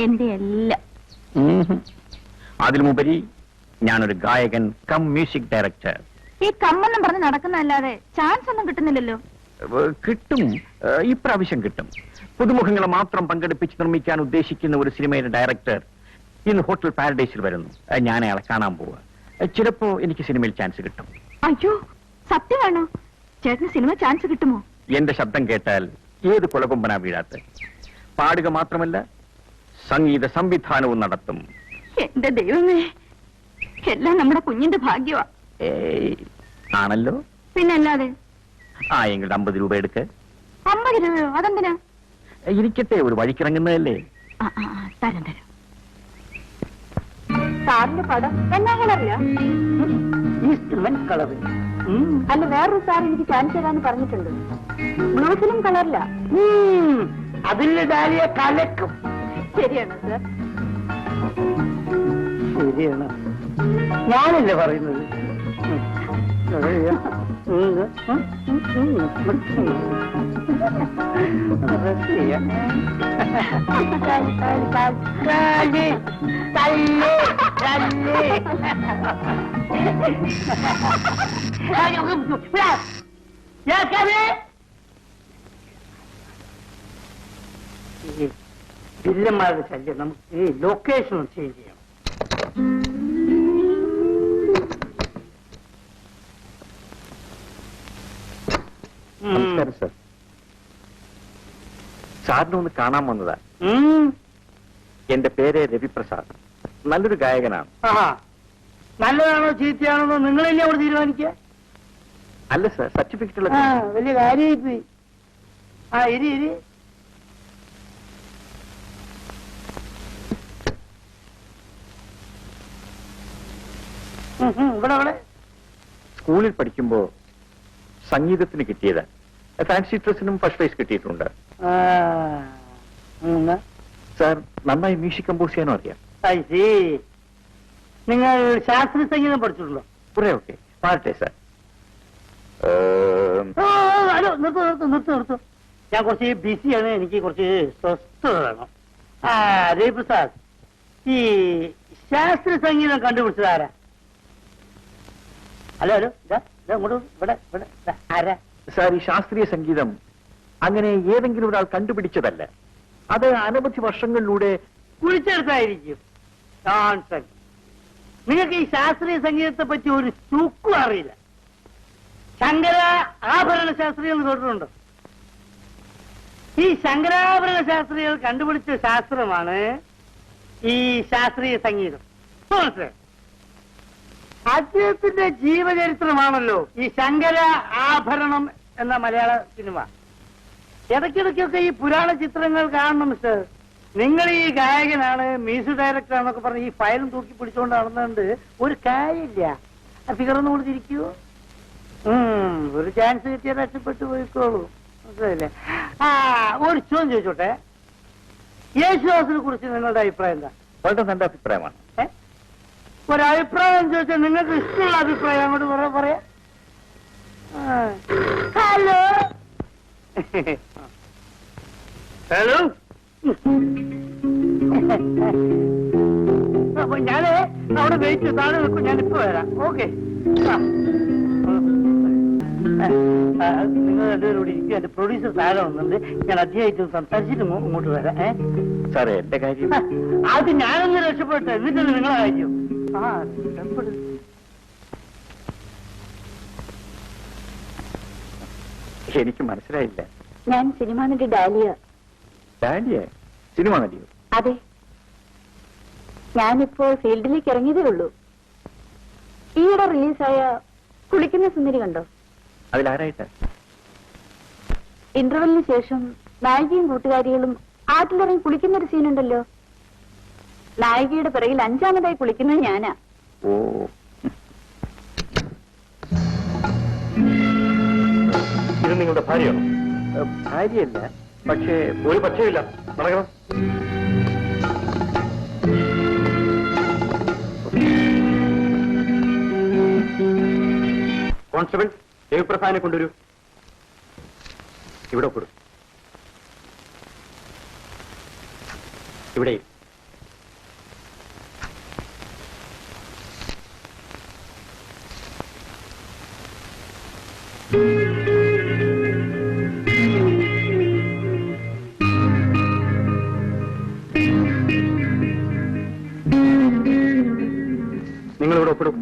എന്റെ എല്ലാം. അതിലുമുപരി ഞാനൊരു ഗായകൻ കം മ്യൂസിക് ഡയറക്ടർ. ഈ കമ്മെന്നും പറഞ്ഞ് നടക്കുന്നതല്ലാതെ ചാൻസ് ഒന്നും കിട്ടുന്നില്ലല്ലോ. കിട്ടും, ഇപ്രാവശ്യം കിട്ടും. പുതുമുഖങ്ങളെ മാത്രം പങ്കെടുപ്പിച്ച് നിർമ്മിക്കാൻ ഉദ്ദേശിക്കുന്ന ഒരു സിനിമയുടെ ഡയറക്ടർ ഇന്ന് ഹോട്ടൽ പാരഡൈസിൽ വരുന്നു. ഞാൻ അയാളെ കാണാൻ പോവുക. ചിലപ്പോ എനിക്ക് സിനിമയിൽ ചാൻസ് കിട്ടും. അയ്യോ, സത്യമാണോ? ചേട്ടന് സിനിമ ചാൻസ് കിട്ടുമോ? എന്റെ ശബ്ദം കേട്ടാൽ ഏത് കുലകൊമ്പനാ വീഴാത്ത. പാടുക മാത്രമല്ല, സംഗീത സംവിധാനവും നടത്തും. എന്റെ ദൈവമേ, എല്ലാം നമ്മുടെ കുഞ്ഞിന്റെ ഭാഗ്യമാ. ആണല്ലോ. പിന്നല്ലാതെ. എങ്കിൽ 50 രൂപ എടുക്ക്. 50 രൂപയോ? അതെന്തിനാ? ഇരിക്കട്ടെ, ഒരു വഴിക്കിറങ്ങുന്നതല്ലേ. തരാം തരാം. സാറിന്റെ പടം എന്നാ കളറില്ല? കളറ്. അല്ല, വേറൊരു സാർ എനിക്ക് ചാൻസ് തരാന്ന് പറഞ്ഞിട്ടുണ്ട്. ബ്ലൂ ഫിലിം കളറില്ല. അതിന്റെ ഡാലിയെ കലക്കും. ശരിയാണോ സാർ? ശരിയാണ്, ഞാനല്ലേ പറയുന്നത്. വില്ലന്മാരുടെ ശല്യം നമുക്ക് ഈ ലൊക്കേഷൻ ഒന്ന് ചേഞ്ച് ചെയ്യണം. നമസ്കാരം സർ. സാറിനെ ഒന്ന് കാണാൻ വന്നതാ. എന്റെ പേര് രവിപ്രസാദ്. നല്ലൊരു ഗായകനാണ്. നല്ലതാണോ ചീത്തയാണോ നിങ്ങളെന്നെ അവിടെ തീരുമാനിക്കുക. അല്ല സർ, സർട്ടിഫിക്കറ്റ് ഉള്ള വലിയ കാര്യമായി പോയി. ഇരി ഇവിടെ സ്കൂളിൽ പഠിക്കുമ്പോ സംഗീതത്തിന് കിട്ടിയതാ. ഫാൻസി ഡ്രസ്സിനും ഫസ്റ്റ് പ്രൈസ് കിട്ടിയിട്ടുണ്ട്. സാർ നന്നായി മ്യൂസിക് കമ്പോസ് ചെയ്യാനും അറിയാം. നിങ്ങൾ ശാസ്ത്രീയ സംഗീതം പഠിച്ചിട്ടുണ്ടോ? കുറെ ഒക്കെ പാടട്ടെ സാർ. നിർത്തൂ. ഞാൻ കുറച്ച് ബിസിയാണ്, എനിക്ക് കുറച്ച് സ്വസ്ഥത വേണം. രവിപ്രസാദ്, ഈ ശാസ്ത്രീയ സംഗീതം കണ്ടുപിടിച്ചതാരാ? ഹലോ ഇങ്ങോട്ട് ഇവിടെ ആരാ? സാർ, ഈ ശാസ്ത്രീയ സംഗീതം അങ്ങനെ ഏതെങ്കിലും ഒരാൾ കണ്ടുപിടിച്ചതല്ല. അത് അനവധി വർഷങ്ങളിലൂടെ കുഴിച്ചെടുത്തായിരിക്കും. നിങ്ങൾക്ക് ഈ ശാസ്ത്രീയ സംഗീതത്തെ പറ്റി ഒരു ചുക്കും അറിയില്ല. ശങ്കര ആഭരണ ശാസ്ത്രികൾ കേട്ടിട്ടുണ്ടോ? ഈ ശങ്കരാഭരണ ശാസ്ത്രികൾ കണ്ടുപിടിച്ച ശാസ്ത്രമാണ് ഈ ശാസ്ത്രീയ സംഗീതം. മനസ്സിലായോ? അദ്ദേഹത്തിന്റെ ജീവചരിത്രമാണല്ലോ ഈ ശങ്കര ആഭരണം എന്ന മലയാള സിനിമ. ഇടയ്ക്കിടയ്ക്കൊക്കെ ഈ പുരാണ ചിത്രങ്ങൾ കാണണം മിസ്റ്റർ. നിങ്ങൾ ഈ ഗായകനാണ്, മ്യൂസിക് ഡയറക്ടറാണെന്നൊക്കെ പറഞ്ഞ് ഈ ഫയലും തൂക്കി പിടിച്ചുകൊണ്ട് നടന്നുകൊണ്ട് ഒരു കാര്യമില്ല. ഫിഗറൊന്നും കൊടുത്തിരിക്കൂ. ഒരു ചാൻസ് കിട്ടിയാൽ രക്ഷപ്പെട്ടു പോയിക്കോളൂ. മനസ്സിലായില്ലേ? ഒരു ചോദ്യം ചോദിച്ചോട്ടെ, യേശുദാസിനെ കുറിച്ച് നിങ്ങളുടെ അഭിപ്രായം എന്താ? വളരെ നല്ല അഭിപ്രായമാണ്. ഒരഭിപ്രായം ചോദിച്ചാൽ നിങ്ങൾക്ക് ഇഷ്ടമുള്ള അഭിപ്രായം അങ്ങോട്ട് പറയാ. ഹലോ ഹലോ അപ്പൊ ഞാന് അവിടെ വെയിറ്റ് താഴെ നിൽക്കും. ഞാനിപ്പോ വരാം. ഓക്കെ, നിങ്ങൾ രണ്ടുപേരും കൂടി ഇരിക്കും. എന്റെ പ്രൊഡ്യൂസർ താഴെ വന്നിട്ടുണ്ട്. ഞാൻ അദ്ദേഹമായിട്ട് സംസാരിച്ചിട്ട് ഇങ്ങോട്ട് വരാം. സാറേ, എന്റെ കാര്യം അത് ഞാനൊന്ന് രക്ഷപ്പെട്ടെ, എന്നിട്ടല്ലേ നിങ്ങളെ കാര്യം. എനിക്ക് മനസ്സിലായില്ല. ഞാൻ സിനിമാ നടി ഡാലിയ. ഡാലിയ? സിനിമ നടിയോ? അതെ, ഞാനിപ്പോ ഫീൽഡിലേക്ക് ഇറങ്ങിയതേ ഉള്ളൂ. ഈയിടെ റിലീസായ കുളിക്കുന്ന സുന്ദരി കണ്ടോ? അതിലാരായിട്ട്? ഇന്റർവെല്ലിന് ശേഷം നായികയും കൂട്ടുകാരികളും ആറ്റിലിറങ്ങി കുളിക്കുന്ന ഒരു സീനുണ്ടല്ലോ. നായികയുടെ പിറകിൽ അഞ്ചാമതായി കുളിക്കുന്നത് ഞാനാ. ഓ, ഇത് നിങ്ങളുടെ ഭാര്യയാണോ? ഭാര്യയല്ല, പക്ഷേ ഒരു പക്ഷേയില്ല. നടക്കണം. കോൺസ്റ്റബിൾ, രവിപ്രസാദിനെ കൊണ്ടുവരൂ. ഇവിടെ ഒപ്പിടും. ഇവിടെ നിങ്ങളിവിടെ ഒപ്പിടും.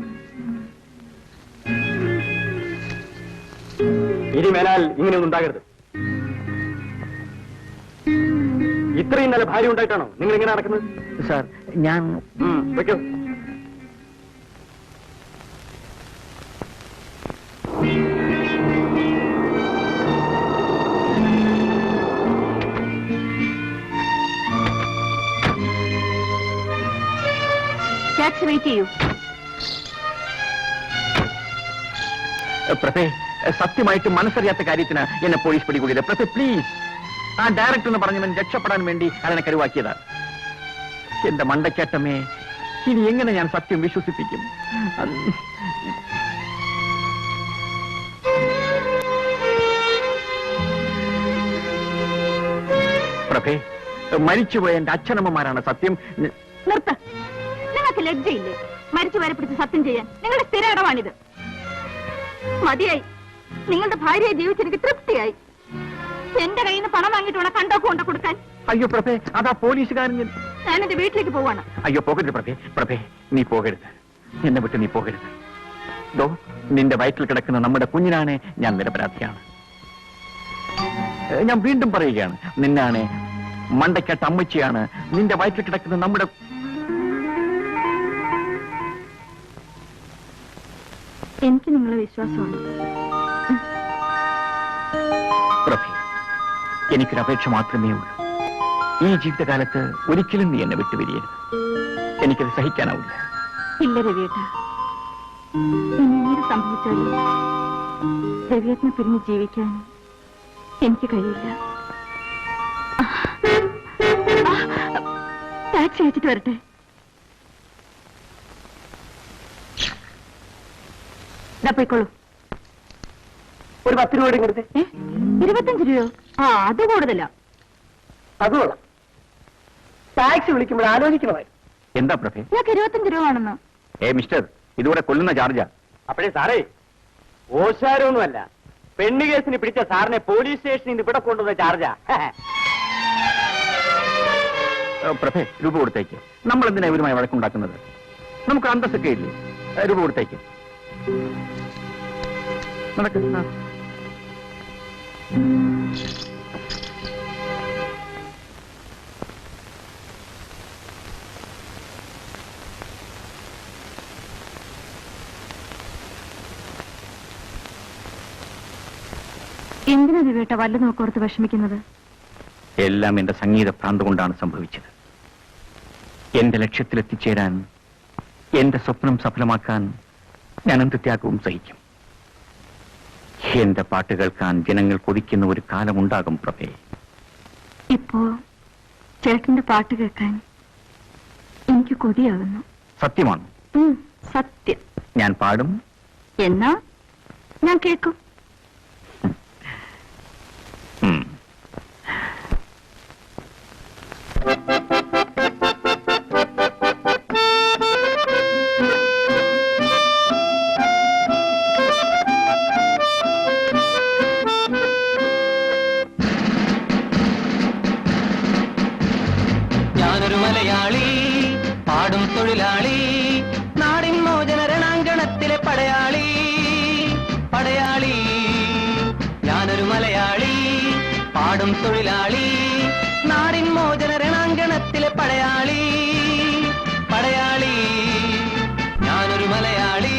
ഇനി മേലാൽ ഇങ്ങനെയൊന്നും ഉണ്ടാകരുത്. ഇത്രയും നല്ല ഭാര്യ ഉണ്ടായിട്ടാണോ നിങ്ങൾ ഇങ്ങനെ നടക്കുന്നത്? സാർ, ഞാൻ വെക്കോ. വെയിറ്റ് ചെയ്യൂ. പ്രഭേ, സത്യമായിട്ട് മനസ്സറിയാത്ത കാര്യത്തിന് എന്നെ പോലീസ് പിടികൂടിയത്. പ്രഭേ, പ്ലീസ്. ആ ഡയറക്ടർ എന്ന് പറഞ്ഞവൻ രക്ഷപ്പെടാൻ വേണ്ടി അതിനെ കരുവാക്കിയതാ. എന്റെ മണ്ടച്ചേട്ടമേ, ഇനി എങ്ങനെ ഞാൻ സത്യം വിശ്വസിപ്പിക്കും? പ്രഭേ, മരിച്ചുപോയ എന്റെ അച്ഛനമ്മമാരാണ് സത്യം. നിർത്ത. നിങ്ങൾക്ക് ലജ്ജയില്ലേ മരിച്ചുവരെ പിടിച്ച് സത്യം ചെയ്യാൻ? നിങ്ങളുടെ സ്ഥിര ഇടമാണിത്. മതിയായി. നിങ്ങളുടെ ഭാര്യയെ ജീവിച്ചെനിക്ക് തൃപ്തിയായി. എന്റെ കയ്യിൽ നിന്ന് പണം വാങ്ങിയിട്ട് വേണം കണ്ടോക്ക് കൊണ്ട കൊടുക്കാൻ. അയ്യോ പ്രഭേ, അതാ പോലീസുകാരൻ. ഞാൻ എന്റെ വീട്ടിലേക്ക് പോവാണ്. അയ്യോ പോകരുത് പ്രഭേ, പ്രഭേ നീ പോകരുത്, എന്നെ വിട്ട് നീ പോകരുത്. ദോ, നിന്റെ വയറ്റിൽ കിടക്കുന്ന നമ്മുടെ കുഞ്ഞിനാണ് ഞാൻ നിരപരാധിയാണ്. ഞാൻ വീണ്ടും പറയുകയാണ്, നിന്നാണ് മണ്ടയ്ക്കട്ട അമ്മച്ചിയാണ് നിന്റെ വയറ്റിൽ കിടക്കുന്ന നമ്മുടെ... എനിക്ക് നിങ്ങളെ വിശ്വാസമാണ്. പ്രഭേ, എനിക്കൊരപേക്ഷ മാത്രമേ ഉള്ളൂ. ഈ ജീവിതകാലത്ത് ഒരിക്കലും നീ എന്നെ വിട്ടുപിരിയരുത്. എനിക്കത് സഹിക്കാനാവില്ല. ഇല്ല രവിയേട്ട, ഇനി എന്ത് സംഭവിച്ചാലും രവിയേട്ടനെ പിരിഞ്ഞ് ജീവിക്കാൻ എനിക്ക് കഴിയില്ല. ടാക്സി അയച്ചിട്ട് വരട്ടെ. ഇതാ പോയിക്കോളൂ. ഒരു 10 രൂപയുടെ കൊടുത്തേ. 25 രൂപയോ? അത് കൂടുതല. അത് കൊള്ളാം. ടാക്സി വിളിക്കുമ്പോൾ ആലോചിക്കണമായിരുന്നു. എന്താ പ്രഭേ? ഞങ്ങൾക്ക് 25 രൂപ ആണെന്ന്. മിസ്റ്റർ, ഇതുകൂടെ കൊല്ലുന്ന ചാർജാ. അപ്പോഴേ സാറേ, ഓശാരൊന്നുമല്ല, പെണ്ണ് കേസിന് പിടിച്ച സാറിനെ പോലീസ് സ്റ്റേഷനിൽ നിന്ന് ഇവിടെ കൊണ്ടുവന്ന ചാർജാ. പ്രഭേ, രൂപ കൊടുത്തേക്ക്. നമ്മൾ എന്തിനാ ഇവരുമായി വഴക്കുണ്ടാക്കുന്നത്? നമുക്ക് അന്തസ്സൊക്കെ ഇല്ലേ? രൂപ കൊടുത്തേക്ക്. നടക്ക്. എന്തിനാ രവിയേട്ട വല്ല നോക്കോർത്ത് വിഷമിക്കുന്നത്? എല്ലാം എന്റെ സംഗീത ഭ്രാന്ത് കൊണ്ടാണ് സംഭവിച്ചത്. എന്റെ ലക്ഷ്യത്തിലെത്തിച്ചേരാൻ, എന്റെ സ്വപ്നം സഫലമാക്കാൻ ഞാൻ എന്ത് ത്യാഗവും സഹിക്കും. എന്റെ പാട്ട് കേൾക്കാൻ ജനങ്ങൾ കൊതിക്കുന്ന ഒരു കാലമുണ്ടാകും പ്രഭേ. ഇപ്പോ ചേട്ടന്റെ പാട്ട് കേൾക്കാൻ എനിക്ക് കൊതിയാകുന്നു. സത്യമാണ്. സത്യം. ഞാൻ പാടും. എന്നാ ഞാൻ കേൾക്കും. ഉം. ഞാനൊരു മലയാളി, പാടും തൊഴിലാളി, നാടിൻ മോചന രണാങ്കണത്തിലെ പടയാളി, പടയാളി. ഞാനൊരു മലയാളി, പാടും തൊഴിലാളി, നാടിൻ മോചന രണാങ്കണത്തിലെ പടയാളി, പടയാളി. ഞാനൊരു മലയാളി.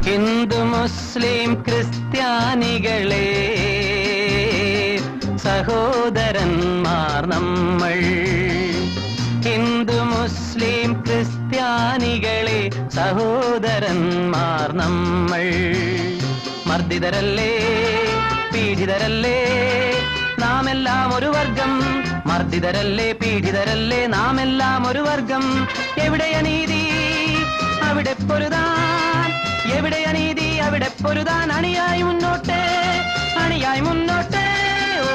ഹിന്ദു മുസ്ലിം ക്രിസ്ത്യാനികളെ സഹോദരന്മാർ നമ്മൾ. ഹിന്ദു മുസ്ലിം ക്രിസ്ത്യാനികളെ സഹോദരന്മാർ നമ്മൾ. മർദ്ദിതരല്ലേ, പീഡിതരല്ലേ, നാമെല്ലാം ഒരു വർഗം. മർദ്ദിതരല്ലേ, പീഡിതരല്ലേ, നാമെല്ലാം ഒരു വർഗം. എവിടെയ നീതി അവിടെ പൊരുതാൻ, എവിടെ അനീതി അവിടെ പൊരുതാൻ. അണിയായി മുന്നോട്ട്, അണിയായി മുന്നോട്ട്. ഓ,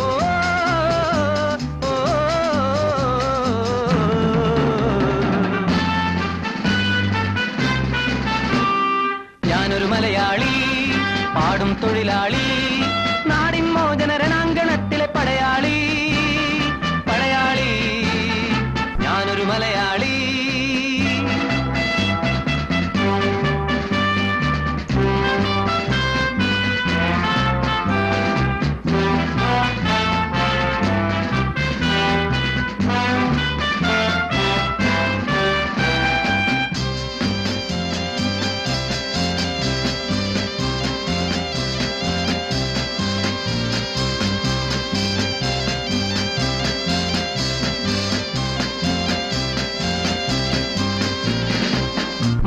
ഓ, ഓ, ഓ. ഞാനൊരു മലയാളി, പാടും തൊഴിലാളി, നാടിൻ മോചന രണാങ്കണത്തിലെ പടയാളി, പടയാളി. ഞാനൊരു മലയാളി.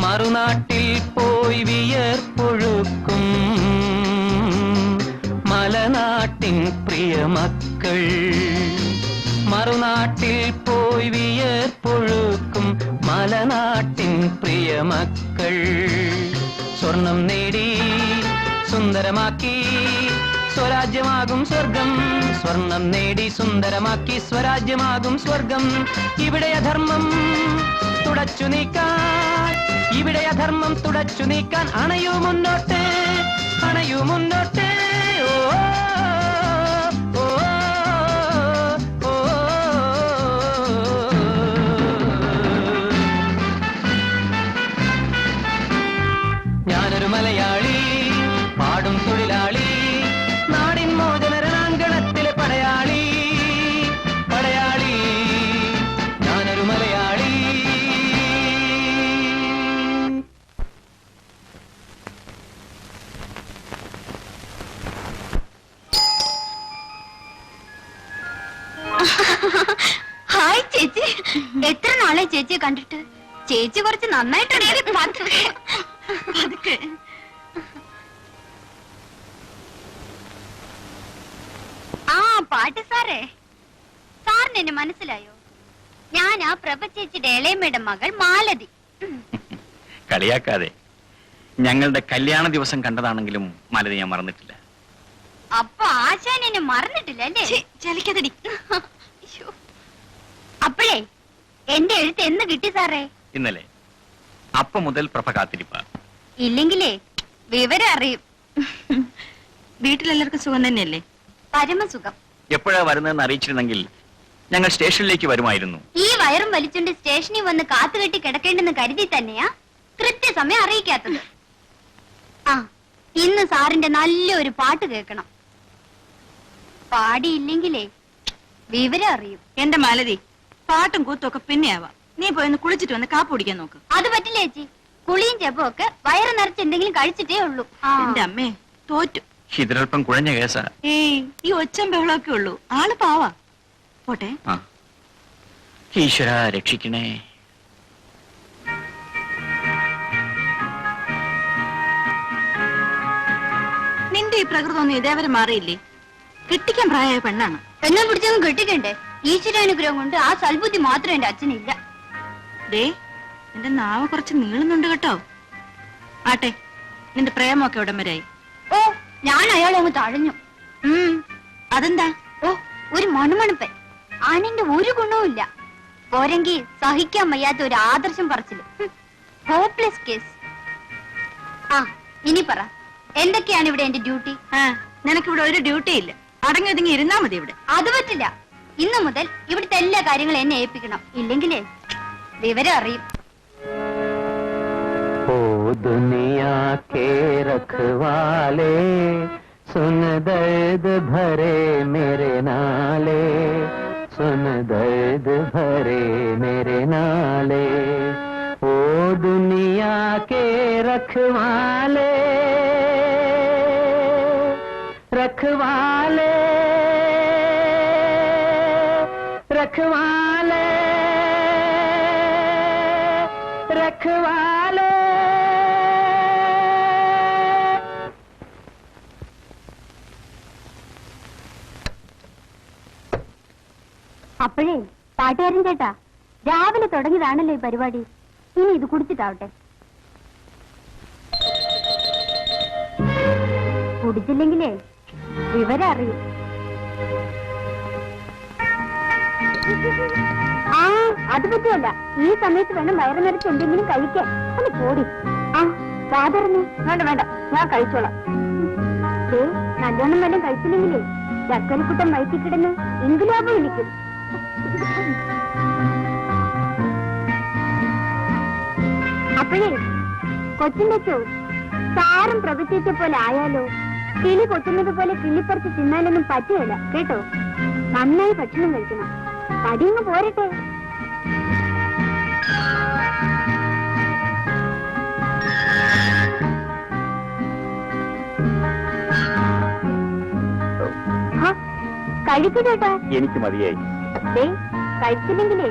മറുനാട്ടിൽ പോയി വിയർപ്പൊഴുക്കും മലനാട്ടിൽ നാട്ടിൻ പ്രിയ മക്കൾ മറുനാട്ടിൽ പോയി വിയർപ്പൊഴുക്കും മലനാട്ടിൻ പ്രിയ മക്കൾ സ്വർണം നേടി സുന്ദരമാക്കി സ്വരാജ്യമാകും സ്വർഗം സ്വർണം നേടി സുന്ദരമാക്കി സ്വരാജ്യമാകും സ്വർഗം ഇവിടെ അധർമ്മം തുടച്ചു നീക്കാൻ ഇവിടെ അധർമ്മം തുടച്ചു നീക്കാൻ അണയൂ മുന്നോട്ട് ഓ ഓ, ഓ, ഓ. ഞാനൊരു മലയാളി പാടും തൊഴിലാളി നാടിൻ മോചന രണാങ്കണത്തിലെ പടയാളി ഞാനൊരു മലയാളി. ഹായ് ചേച്ചി, എത്ര നാളെ ചേച്ചിയെ കണ്ടിട്ട്. ചേച്ചി കുറച്ച് നന്നായിട്ടുണ്ട്. ആ പാട്ട് സാറേ, സാറിന് എന്നെ മനസ്സിലായോ? ഞാൻ ആ പ്രഭ ചേച്ചിയുടെ ഇളയമ്മയുടെ മകൾ മാലതി. കളിയാക്കാതെ, ഞങ്ങളുടെ കല്യാണ ദിവസം കണ്ടതാണെങ്കിലും മാലതി ഞാൻ മറന്നിട്ടില്ല. അപ്പൊ ആശാൻ എന്നെ മറന്നിട്ടില്ല അല്ലേ? ചലിക്കതടി. അപ്പോഴേ എന്റെ എഴുത്ത് എന്ന് കിട്ടി സാറേ? ഇന്നലെ. അപ്പൊ മുതൽ പ്രഭ കാത്തിരിപ്പ. ഇല്ലെങ്കിലേ വിവരം അറിയും. വീട്ടിലെല്ലാവർക്കും സുഖം തന്നെയല്ലേ? പരമസുഖം. എപ്പോഴാ വരുന്നതെന്ന് അറിയിച്ചിരുന്നെങ്കിൽ ഞങ്ങൾ സ്റ്റേഷനിലേക്ക് വരുമായിരുന്നു. ഈ വയറും വലിച്ചുകൊണ്ട് സ്റ്റേഷനിൽ വന്ന് കാത്തുകെട്ടി കിടക്കേണ്ടെന്ന് കരുതി തന്നെയാ കൃത്യസമയം അറിയിക്കാത്തത്. ആ, ഇന്ന് സാറിന്റെ നല്ലൊരു പാട്ട് കേൾക്കണം. പാടിയില്ലെങ്കിലേ വിവരം അറിയും. എന്റെ മാലതി, പാട്ടും കൂത്തും ഒക്കെ പിന്നെയാവാം. നീ പോയി കുളിച്ചിട്ട് വന്ന് കാപ്പ് കുടിക്കാൻ നോക്ക്. അത് പറ്റില്ല ചേച്ചി. കുളിയും ചെപ്പും ഒക്കെ വയറ് നിറച്ച് എന്തെങ്കിലും കഴിച്ചിട്ടേ ഉള്ളൂ. എന്റെ അമ്മേ, തോറ്റു. ഇതിലൽപ്പം കുഴഞ്ഞ കേസാ. ഏയ്, ഈ ഒച്ചം ബഹളമൊക്കെ ഉള്ളൂ. ആള് പാവാ. പോട്ടെ. ആ, ഈശ്വര രക്ഷിക്കണേ. നിന്റെ ഈ പ്രകൃതമൊന്നും ഇതേവരെ മാറിയില്ലേ? കെട്ടിക്കാൻ പ്രായമായ പെണ്ണാണ്. എന്നെ പിടിച്ചങ്ങ് കെട്ടിക്കണ്ടേ? ഈശ്വരാനുഗ്രഹം കൊണ്ട് ആ സൽബുദ്ധി മാത്രം എന്റെ അച്ഛനില്ല. ദേ, നിന്റെ നാവ് കുറച്ച് നീളുന്നുണ്ട് കേട്ടോ. ആട്ടെ, നിന്റെ പ്രേമൊക്കെ എവിടം വരെയായി? ഓ, ഞാൻ അയാളെ അങ്ങ് തഴഞ്ഞു. അതെന്താ? ഓ, ഒരു മണുമണപ്പൻ. ആണിന്റെ ഒരു ഗുണവുമില്ല. പോരെങ്കിൽ സഹിക്കാൻ വയ്യാത്ത ഒരു ആദർശം പറച്ചില്. Hopeless case. ആ, ഇനി പറ, എന്തൊക്കെയാണ് ഇവിടെ എന്റെ ഡ്യൂട്ടി? നിനക്കിവിടെ ഒരു ഡ്യൂട്ടി ഇല്ല. അടങ്ങി ഒതുങ്ങി ഇരുന്നാ മതി ഇവിടെ. അത് പറ്റില്ല. ഇന്നു മുതൽ ഇവിടുത്തെ എല്ലാ കാര്യങ്ങളും എന്നെ ഏൽപ്പിക്കണം. ഇല്ലെങ്കിലേ വിവരം അറിയും. ओ दुनिया के रखवाले सुन दर्द भरे मेरे नाले सुन दर्द भरे मेरे नाले ओ दुनिया के रखवाले रखवाले रखवाले रखवाले. അപ്പോഴേ പാട്ടുകാരൻ ചേട്ടാ, രാവിലെ തുടങ്ങിയതാണല്ലോ ഈ പരിപാടി. ഇനി ഇത് കുടിച്ചിട്ടാവട്ടെ. കുടിച്ചില്ലെങ്കിലേ വിവരം അറിയും. ആ, അത് പറ്റുമല്ല. ഈ സമയത്ത് വേണം വയറ് നിറച്ച് എന്തെങ്കിലും കഴിക്കാൻ. ഒന്ന് പോടി. ആ, സാധാരണ വേണ്ട വേണ്ട, ഞാൻ കഴിച്ചോളാം. നല്ലോണം വല്ലതും കഴിച്ചില്ലെങ്കിലേ ചക്കരക്കുട്ടൻ വയറ്റി കിടന്ന് ഇൻകുലാബ് വിളിക്കും. അപ്പോഴേ കൊച്ചിന്റെ ചോ സാറും പ്രവചിച്ച പോലെ ആയാലോ? കിളി കൊത്തുന്നത് പോലെ കിള്ളിപ്പറിച്ച് തിന്നാലൊന്നും പറ്റുകയില്ല കേട്ടോ. നന്നായി ഭക്ഷണം കഴിക്കണം. തടിയൊന്ന് പോരട്ടെ. കഴിക്കു ചേട്ടാ. എനിക്ക് മതിയായി. കഴിച്ചില്ലെങ്കിലേ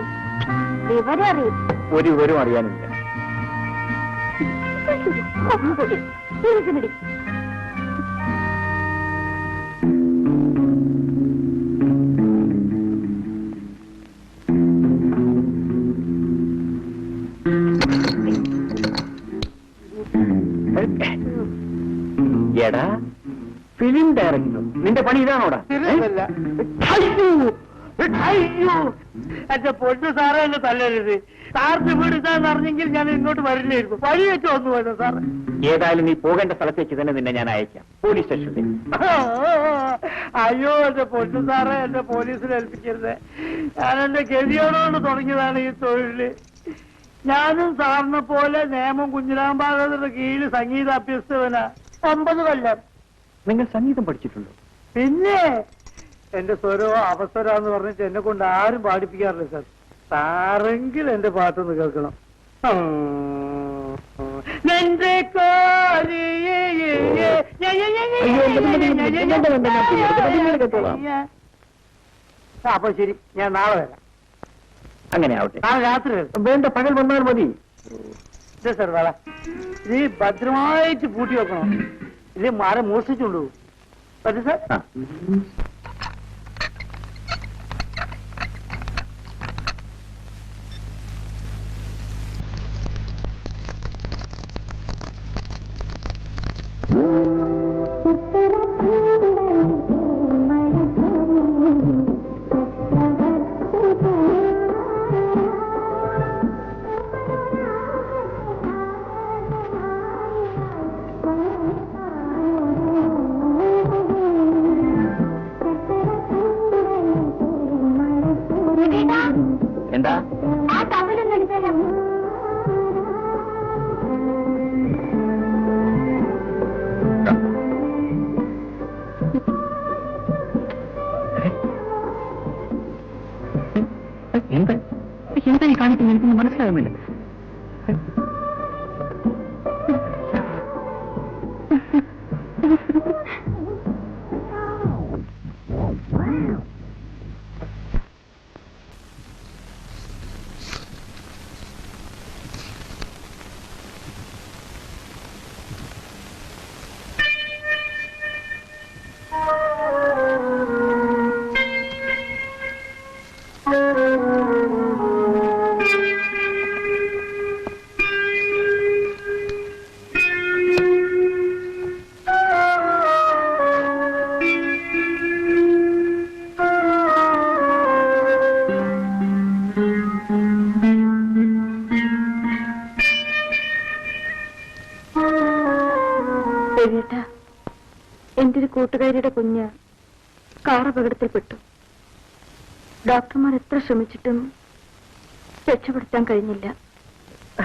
വിവരം അറിയും. ഒരു വിവരം അറിയാനില്ല. എടാ ഫിലിം ഡയറക്ടർ നിന്റെ പണി ഇതാണോടാ? ശരിയല്ല. അയ്യോ അയ്യോ എന്റെ പൊന്നു സാറേ എന്നെ തല്ലരുത്. സാറിന് വീട് ഇതാന്ന് അറിഞ്ഞെങ്കിൽ ഞാൻ ഇങ്ങോട്ട് വരില്ലായിരുന്നു. വഴി വെച്ച് വന്നു പോയത് സാറ്. ഏതായാലും നീ പോകേണ്ട സ്ഥലത്തേക്ക് തന്നെ നിന്നെ ഞാൻ അയക്കാം, പോലീസ് സ്റ്റേഷനിൽ. അയ്യോ എന്റെ പൊന്നു സാറേ എന്നെ പോലീസിൽ ഏൽപ്പിക്കരുത്. ഞാൻ എന്റെ ഗതിയോടുകൊണ്ട് തുടങ്ങിയതാണ് ഈ തൊഴില്. ഞാനും സാറിനെ പോലെ നേമം കുഞ്ഞിരാമ്പാകരുടെ കീഴിൽ സംഗീത അഭ്യസ്തവനാ. 9 കൊല്ലം. നിങ്ങൾ സംഗീതം പഠിച്ചിട്ടുണ്ടോ? പിന്നെ എന്റെ സ്വരോ അവസരാന്ന് പറഞ്ഞിട്ട് എന്നെ കൊണ്ട് ആരും പാടിപ്പിക്കാറില്ല സാർ. സാറെങ്കിൽ എന്റെ പാട്ടൊന്ന് കേൾക്കണം. നിന്റെ അപ്പൊ ശരി, ഞാൻ നാളെ വരാം. അങ്ങനെ ആവട്ടെ. നാളെ രാത്രി വരാം. വേണ്ട, പകൽ വന്നാൽ മതി. ഇല്ല സാർ, വേള ഇത് ഭദ്രമായിട്ട് പൂട്ടി വെക്കണം. ഇത് മരം മോഷ്ടിച്ചുകൊണ്ടു പറ്റും സാർ. ആ. എന്താ? ആ തമിഴൊന്നും എടുത്തരാം. എന്താ എന്താ ഈ കാണിക്കുന്നത്? എനിക്കൊന്നും മനസ്സിലാകുന്നില്ല. എന്റെ ഒരു കൂട്ടുകാരിയുടെ കുഞ്ഞ് കാർ അപകടത്തിൽപ്പെട്ടു. ഡോക്ടർമാർ എത്ര ശ്രമിച്ചിട്ടും രക്ഷപ്പെടുത്താൻ കഴിഞ്ഞില്ല.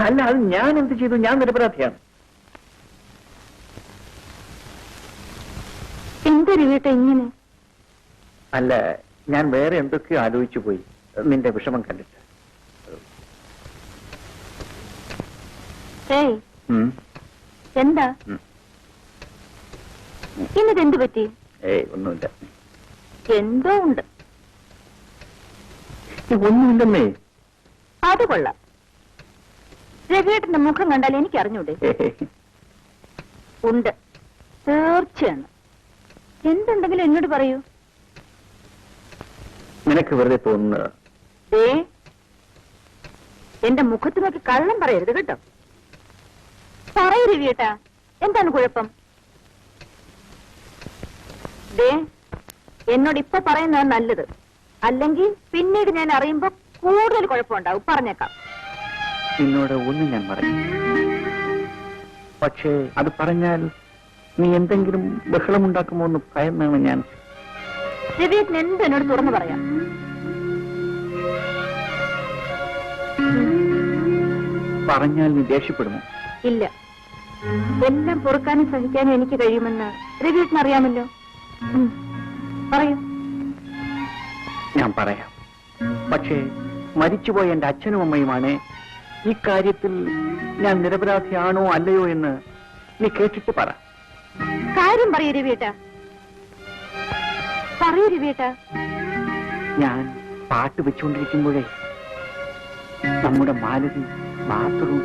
അല്ല, അത് ഞാൻ എന്ത് ചെയ്തു? ഞാൻ നിരപരാധിയാണ്. എന്തൊരു വീട്ട ഇങ്ങനെ? അല്ല, ഞാൻ വേറെ എന്തൊക്കെയോ ആലോചിച്ചു പോയി നിന്റെ വിഷമം കണ്ടിട്ട്. ഏയ്, ഉം. എന്താ ഉം. ഇന്നിതെന്ത് പറ്റി? ഏയ്, ഒന്നുമില്ല. എന്തോ ഉണ്ട്. ഒന്നുമില്ലെന്നേ. അത് കൊള്ളാം. രവിയേട്ടന്റെ മുഖം കണ്ടാൽ എനിക്ക് അറിഞ്ഞൂടെ? ഉണ്ട്, തീർച്ചയാണ്. എന്തുണ്ടെങ്കിലും എന്നോട് പറയൂ. നിനക്ക് വെറുതെ തോന്നുന്നത്. എന്റെ മുഖത്ത് നോക്കി കള്ളം പറയരുത് കേട്ടോ. പറയൂ രവിയേട്ടാ, എന്താണ് കുഴപ്പം? എന്നോട് ഇപ്പൊ പറയുന്നതാണ് നല്ലത്. അല്ലെങ്കിൽ പിന്നീട് ഞാൻ അറിയുമ്പോ കൂടുതൽ കുഴപ്പമുണ്ടാവും. പറഞ്ഞേക്കാം. നിന്നോട് ഒന്നും ഞാൻ പറഞ്ഞു, പക്ഷേ അത് പറഞ്ഞാൽ നീ എന്തെങ്കിലും ബഹളമുണ്ടാക്കുമോ എന്ന് ഭയന്നാണ് ഞാൻ. രവിയേട്ടൻ എന്ത് എന്നോട് തുറന്നു പറയാം. പറഞ്ഞാൽ നീ ദേഷ്യപ്പെടുമോ? ഇല്ല, എല്ലാം പൊറുക്കാനും സഹിക്കാനും എനിക്ക് കഴിയുമെന്ന് രവിയേട്ടൻ അറിയാമല്ലോ. പറയൂ. ഞാൻ പറയാം, പക്ഷേ മരിച്ചുപോയ എന്റെ അച്ഛനും അമ്മയുമാണ് ഇക്കാര്യത്തിൽ ഞാൻ നിരപരാധിയാണോ അല്ലയോ എന്ന് നീ കേട്ടിട്ട് പറ. കാര്യം പറയൂ രവിയേട്ടാ, പറയൂ രവിയേട്ടാ. ഞാൻ പാട്ട് വെച്ചുകൊണ്ടിരിക്കുമ്പോഴേ നമ്മുടെ മാലതി ബാത്റൂം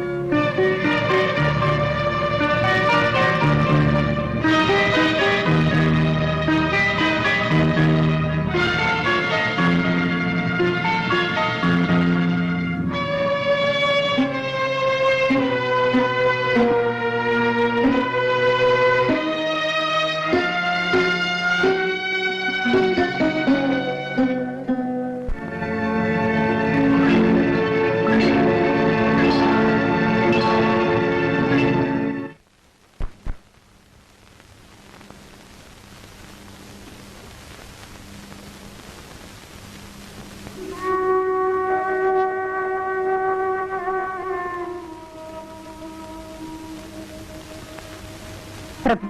പ്രഭ,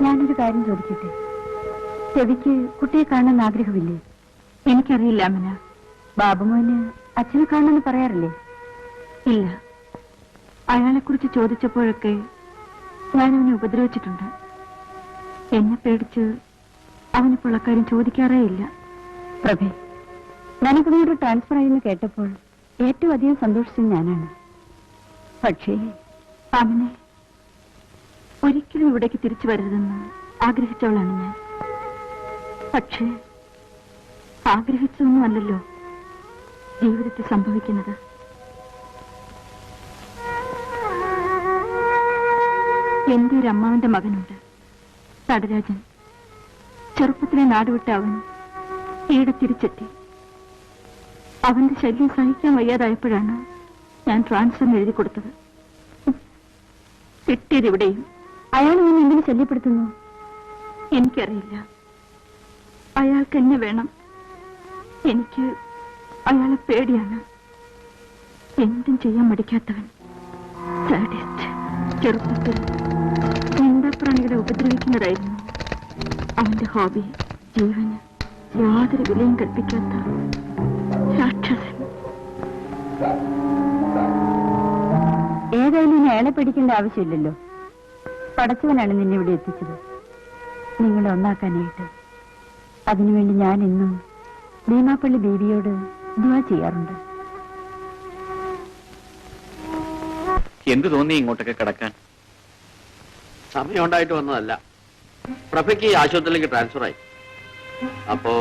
ഞാനൊരു കാര്യം ചോദിക്കട്ടെ? രവിക്ക് കുട്ടിയെ കാണാൻ ആഗ്രഹമില്ലേ? എനിക്കറിയില്ല അമ്മന. ബാബുമോന് അച്ഛനെ കാണണമെന്ന് പറയാറില്ലേ? ഇല്ല. അയാളെ കുറിച്ച് ചോദിച്ചപ്പോഴൊക്കെ ഞാൻ അവനെ ഉപദ്രവിച്ചിട്ടുണ്ട്. എന്നെ പേടിച്ച് അവനിപ്പോൾ അക്കാര്യം ചോദിക്കാറേ ഇല്ല. പ്രഭേ, ഞാനിങ്ങോട്ട് ട്രാൻസ്ഫർ ആയെന്ന് കേട്ടപ്പോൾ ഏറ്റവും അധികം സന്തോഷിച്ചത് ഞാനാണ്. പക്ഷേ അവനെ ഒരിക്കലും ഇവിടേക്ക് തിരിച്ചു വരരുതെന്ന് ആഗ്രഹിച്ചവളാണ് ഞാൻ. പക്ഷേ ആഗ്രഹിച്ചതൊന്നുമല്ലല്ലോ ജീവിതത്തിൽ സംഭവിക്കുന്നത്. എന്റെ ഒരു അമ്മാവന്റെ മകനുണ്ട്, തടരാജൻ. ചെറുപ്പത്തിലെ നാടുവിട്ട അവൻ ഈടെ തിരിച്ചെത്തി. അവന്റെ ശല്യം സഹിക്കാൻ വയ്യാതായപ്പോഴാണ് ഞാൻ ട്രാൻസ്ഫർ എഴുതി കൊടുത്തത്. കിട്ടിയത് ഇവിടെയും. അയാൾ ഞാൻ എന്തിനു ശല്യപ്പെടുത്തുന്നു? എനിക്കറിയില്ല. അയാൾക്ക് എന്നെ വേണം. എനിക്ക് അയാളെ പേടിയാണ്. എന്തും ചെയ്യാൻ മടിക്കാത്തവൻ, സാഡിസ്റ്റ്. ചെറുപ്പത്തിൽ നിന്ദാപ്രാണികളെ ഉപദ്രവിക്കുന്നതായിരുന്നു അവന്റെ ഹോബി. ജീവന് യാതൊരു വിലയും കൽപ്പിക്കാത്ത രാക്ഷസൻ. ഏതായാലും ഇനി അയാളെ പേടിക്കേണ്ട ആവശ്യമില്ലല്ലോ. പടച്ചവനാണ് നിന്നെ ഇവിടെ എത്തിച്ചത്, നിങ്ങളെ ഒന്നാക്കാനായിട്ട്. അതിനുവേണ്ടി ഞാൻ ഇന്നും ഭീമാപ്പള്ളി ബീവിയോട് ദുആ ചെയ്യാറുണ്ട്. എന്ത് തോന്നി ഇങ്ങോട്ടൊക്കെ കിടക്കാൻ? സമയം ഉണ്ടായിട്ട് വന്നതല്ല. പ്രഭയ്ക്ക് ആശുപത്രിയിലേക്ക് ട്രാൻസ്ഫർ ആയി. അപ്പോ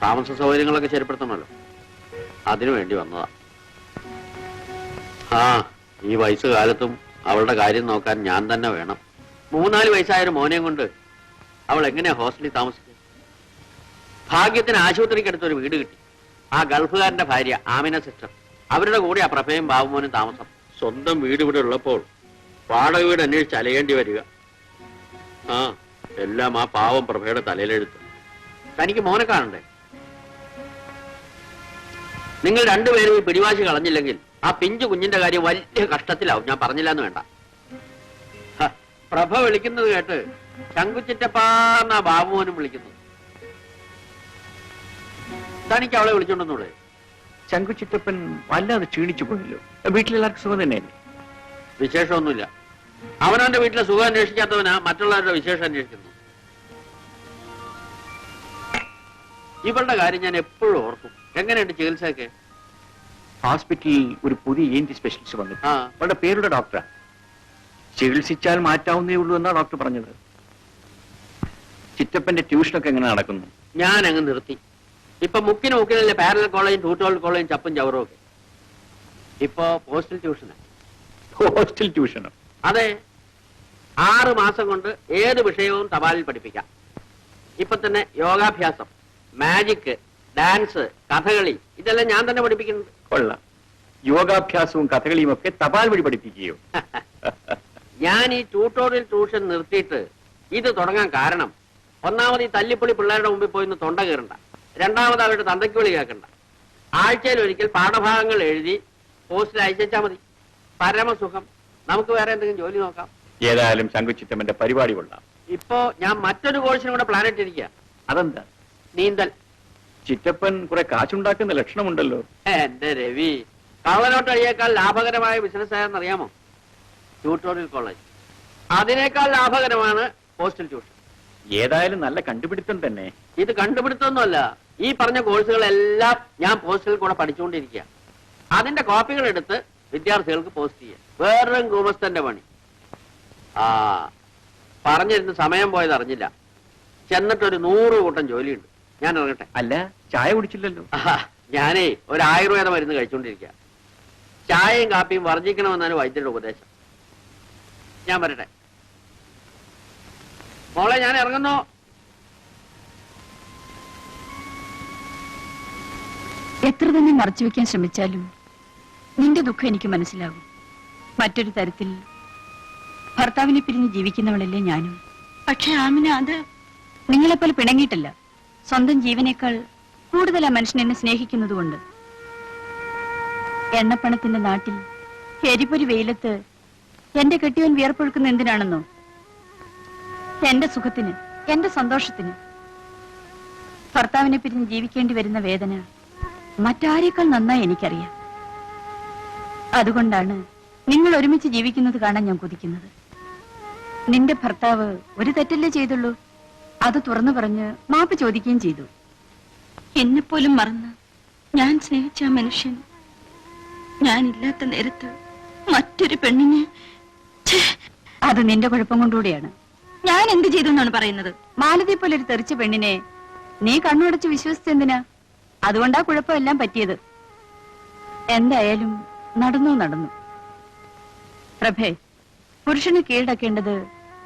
താമസ സൗകര്യങ്ങളൊക്കെ ശരിപ്പെടുത്തണമല്ലോ, അതിനു വേണ്ടി വന്നതാ. ആ, ഈ വയസ്സുകാലത്തും അവളുടെ കാര്യം നോക്കാൻ ഞാൻ തന്നെ വേണം. 3-4 വയസ്സായൊരു മോനെയും കൊണ്ട് അവൾ എങ്ങനെയാ ഹോസ്റ്റലിൽ താമസിക്കുക? ഭാഗ്യത്തിന് ആശുപത്രിക്ക് അടുത്തൊരു വീട് കിട്ടി. ആ ഗൾഫുകാരന്റെ ഭാര്യ ആമിന സിസ്റ്റർ, അവരുടെ കൂടെ ആ പ്രഭയും ബാബുമോനും താമസം. സ്വന്തം വീട് ഇവിടെ ഉള്ളപ്പോൾ വാടക വീട് അന്വേഷിച്ച് അലയേണ്ടി വരിക. ആ, എല്ലാം ആ പാവം പ്രഭയുടെ തലയിലെഴുത്ത്. തനിക്ക് മോനെ കാണണ്ടേ? നിങ്ങൾ രണ്ടുപേരും ഈ പിടിവാശി കളഞ്ഞില്ലെങ്കിൽ ആ പിഞ്ചു കുഞ്ഞിന്റെ കാര്യം വലിയ കഷ്ടത്തിലാവും. ഞാൻ പറഞ്ഞില്ല എന്ന് വേണ്ട. പ്രഭ വിളിക്കുന്നത് കേട്ട് ശങ്കുച്ചിറ്റപ്പാന്നാ ബാബുമോനും വിളിക്കുന്നത്. തനിക്ക് അവളെ വിളിച്ചോണ്ടെന്നൂടെ? ശങ്കുച്ചിറ്റപ്പൻ വല്ലാതെ ക്ഷീണിച്ചു പോയല്ലോ. വീട്ടിലെല്ലാവർക്കും സുഖം തന്നെയല്ലേ? വിശേഷമൊന്നുമില്ല. അവനവന്റെ വീട്ടിലെ സുഖം അന്വേഷിക്കാത്തവനാ മറ്റുള്ളവരുടെ വിശേഷം അന്വേഷിക്കുന്നു. ഇവളുടെ കാര്യം ഞാൻ എപ്പോഴും ഓർക്കും. എങ്ങനെയുണ്ട് ചികിത്സയൊക്കെ? ഹോസ്പിറ്റലിൽ ഒരു പുതിയ ENT സ്പെഷ്യലിസ്റ്റ് വന്നു. ആ, അവളുടെ പേരുടെ ഡോക്ടറാ. ചികിത്സിച്ചാൽ മാറ്റാവുന്നേ ഉള്ളൂ എന്നാ ഡോക്ടർ പറഞ്ഞത്. ചിറ്റപ്പന്റെ ട്യൂഷനൊക്കെ എങ്ങനെ നടക്കുന്നു? ഞാൻ അങ്ങ് നിർത്തി. ഇപ്പൊ മുക്കിനല്ലേ പാരലൽ കോളേജും ട്യൂട്ടോറിയൽ കോളേജും ചപ്പും ചവറും ഒക്കെ. ഇപ്പൊ പോസ്റ്റൽ ട്യൂഷനാ. ഹോസ്റ്റൽ ട്യൂഷനോ? അതെ, 6 മാസം കൊണ്ട് ഏത് വിഷയവും തപാലിൽ പഠിപ്പിക്കാം. ഇപ്പൊ തന്നെ യോഗാഭ്യാസം, മാജിക്, ഡാൻസ്, കഥകളി, ഇതെല്ലാം ഞാൻ തന്നെ പഠിപ്പിക്കുന്നുണ്ട്. കൊള്ളാം. യോഗാഭ്യാസവും കഥകളിയും ഒക്കെ തപാൽ വഴി പഠിപ്പിക്കുകയോ? ഞാൻ ഈ ട്യൂട്ടോറിയൽ ട്യൂഷൻ നിർത്തിയിട്ട് ഇത് തുടങ്ങാൻ കാരണം, ഒന്നാമത് ഈ തല്ലിപ്പൊളി പിള്ളേരുടെ മുമ്പിൽ പോയിന്ന് തൊണ്ട കയറണ്ട. രണ്ടാമത് അവരുടെ തന്തയ്ക്ക് വിളി കേൾക്കണ്ട. ആഴ്ചയിൽ ഒരിക്കൽ പാഠഭാഗങ്ങൾ എഴുതി പോസ്റ്റിൽ അയച്ചാൽ മതി. പരമസുഖം. നമുക്ക് വേറെ എന്തെങ്കിലും ജോലി നോക്കാം. ഏതായാലും ശങ്കുച്ചിറ്റമ്മന്റെ പരിപാടി കൊള്ളാം. ഇപ്പോ ഞാൻ മറ്റൊരു കോഴ്സിനും കൂടെ പ്ലാൻ ഇട്ടിരിക്കുക. അതെന്താ? നീന്തൽ. ചിറ്റപ്പൻ കുറെ കാശുണ്ടാക്കുന്ന ലക്ഷണമുണ്ടല്ലോ. എന്റെ രവി, കള്ളനോട്ടഴിയേക്കാൾ ലാഭകരമായ ബിസിനസ് ആയെന്നറിയാമോ? Tutorial college. അതിനേക്കാൾ ലാഭകരമാണ് പോസ്റ്റൽ ട്യൂഷൻ. ഏതായാലും നല്ല കണ്ടുപിടുത്തം തന്നെ. ഇത് കണ്ടുപിടുത്തൊന്നുമല്ല. ഈ പറഞ്ഞ കോഴ്സുകളെല്ലാം ഞാൻ പോസ്റ്റിൽ കൂടെ പഠിച്ചുകൊണ്ടിരിക്കുക. അതിന്റെ കോപ്പികൾ എടുത്ത് വിദ്യാർത്ഥികൾക്ക് പോസ്റ്റ് ചെയ്യുക. വേറൊരു ഗുമസ്തന്റെ പണി. ആ, പറഞ്ഞിരുന്ന് സമയം പോയത് അറിഞ്ഞില്ല. ചെന്നിട്ടൊരു 100 കൂട്ടം ജോലിയുണ്ട്. ഞാൻ ഇറങ്ങട്ടെ. അല്ല, ചായ കുടിച്ചില്ലല്ലോ. ഞാനേ ഒരു ആയുർവേദ മരുന്ന് കഴിച്ചുകൊണ്ടിരിക്കുക. ചായയും കാപ്പിയും വർജിക്കണമെന്നാണ് വൈദ്യരുടെ ഉപദേശം. ഞാൻ വരട്ടെ. മോളെ, ഞാൻ ഇറങ്ങുന്നു. എത്ര തന്നെ മറച്ചു വെക്കാൻ ശ്രമിച്ചാലും നിന്റെ ദുഃഖം എനിക്ക് മനസ്സിലാകും. മറ്റൊരു തരത്തിൽ ഭർത്താവിനെ പിരിഞ്ഞ് ജീവിക്കുന്നവളല്ലേ ഞാനും. പക്ഷെ ആമിന, അത് നിങ്ങളെപ്പോലെ പിണങ്ങിയിട്ടല്ല, സ്വന്തം ജീവനേക്കാൾ കൂടുതൽ ആ മനുഷ്യൻ എന്നെ സ്നേഹിക്കുന്നതുകൊണ്ട്. എണ്ണപ്പണത്തിന്റെ നാട്ടിൽ എരിപൊരി വെയിലത്ത് എന്റെ കെട്ടിയവൻ വിയർപ്പൊഴുക്കുന്ന എന്തിനാണെന്നോ? എന്റെ സുഖത്തിന്, എന്റെ സന്തോഷത്തിന്. ഭർത്താവിനെ പിരിഞ്ഞ് ജീവിക്കേണ്ടി വരുന്ന വേദന മറ്റാരേക്കാൾ നന്നായി എനിക്കറിയാം. അതുകൊണ്ടാണ് നിങ്ങൾ ഒരുമിച്ച് ജീവിക്കുന്നത് കാണാൻ ഞാൻ കൊതിക്കുന്നത്. നിന്റെ ഭർത്താവ് ഒരു തെറ്റല്ലേ ചെയ്തുള്ളൂ, അത് തുറന്നു പറഞ്ഞ് മാപ്പ് ചോദിക്കുകയും ചെയ്തു. എന്നെപ്പോലും മറന്ന് ഞാൻ സ്നേഹിച്ച ആ മനുഷ്യൻ ഞാനില്ലാത്ത നേരത്ത് മറ്റൊരു പെണ്ണിനെ അത് നിന്റെ കുഴപ്പം കൊണ്ടുകൂടിയാണ്. ഞാൻ എന്ത് ചെയ്തു എന്നാണ് പറയുന്നത്? മാലതി പോലെ ഒരു തെറിച്ച പെണ്ണിനെ നീ കണ്ണുടച്ച് വിശ്വസിച്ചെന്തിനാ? അതുകൊണ്ടാ കുഴപ്പമെല്ലാം പറ്റിയത്. എന്തായാലും നടന്നു. പ്രഭേ, പുരുഷന് കീഴടക്കേണ്ടത്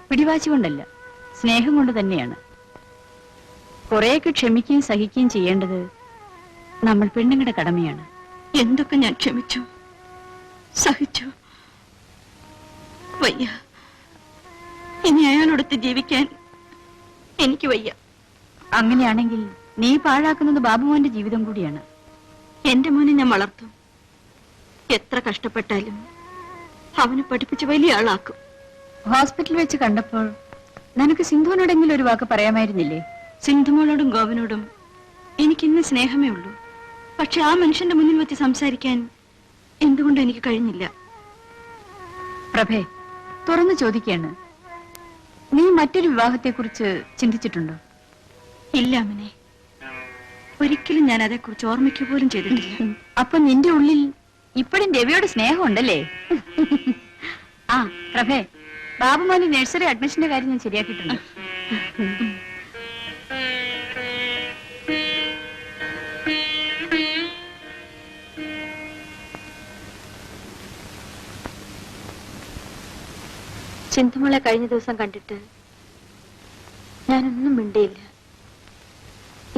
പിടിവാശി കൊണ്ടല്ല, സ്നേഹം കൊണ്ട് തന്നെയാണ്. കുറെയൊക്കെ ക്ഷമിക്കുകയും സഹിക്കുകയും ചെയ്യേണ്ടത് നമ്മൾ പെണ്ണുങ്ങളുടെ കടമയാണ്. എന്തൊക്കെ ഞാൻ ക്ഷമിച്ചു, സഹിച്ചു. വയ്യ, ഇനി അയാളോടൊത്ത് ജീവിക്കാൻ എനിക്ക് വയ്യ. അങ്ങനെയാണെങ്കിൽ നീ പാഴാക്കുന്നത് ബാബുമോന്റെ ജീവിതം കൂടിയാണ്. എന്റെ മോനെ ഞാൻ വളർത്തും. എത്ര കഷ്ടപ്പെട്ടാലും അവനെ പഠിപ്പിച്ച് വലിയ ആളാക്കും. ഹോസ്പിറ്റലിൽ വെച്ച് കണ്ടപ്പോൾ നിനക്ക് സിന്ധുവിനോടെങ്കിലും ഒരു വാക്ക് പറയാമായിരുന്നില്ലേ? സിന്ധുമോളോടും ഗോപനോടും എനിക്കിന്ന് സ്നേഹമേ ഉള്ളൂ. പക്ഷെ ആ മനുഷ്യന്റെ മുന്നിൽ വെച്ച് സംസാരിക്കാൻ എന്തുകൊണ്ട് എനിക്ക് കഴിഞ്ഞില്ല? പ്രഭേ, തുറന്നു ചോദിക്കാണ്, നീ മറ്റൊരു വിവാഹത്തെക്കുറിച്ച് ചിന്തിച്ചിട്ടുണ്ടോ? ഇല്ല അമ്മനെ, ഒരിക്കലും ഞാൻ അതേക്കുറിച്ച് ഓർമ്മിക്കുക പോലും ചെയ്തിട്ടില്ല. അപ്പൊ നിന്റെ ഉള്ളിൽ ഇപ്പോഴും രവിയോട് സ്നേഹം ഉണ്ടല്ലേ? ആ പ്രഭേ, ബാബുമോന് നഴ്സറി അഡ്മിഷന്റെ കാര്യം ഞാൻ ശരിയാക്കിയിട്ടുണ്ട്. സിന്ധുമോളെ കഴിഞ്ഞ ദിവസം കണ്ടിട്ട് ഞാനൊന്നും മിണ്ടിയില്ല.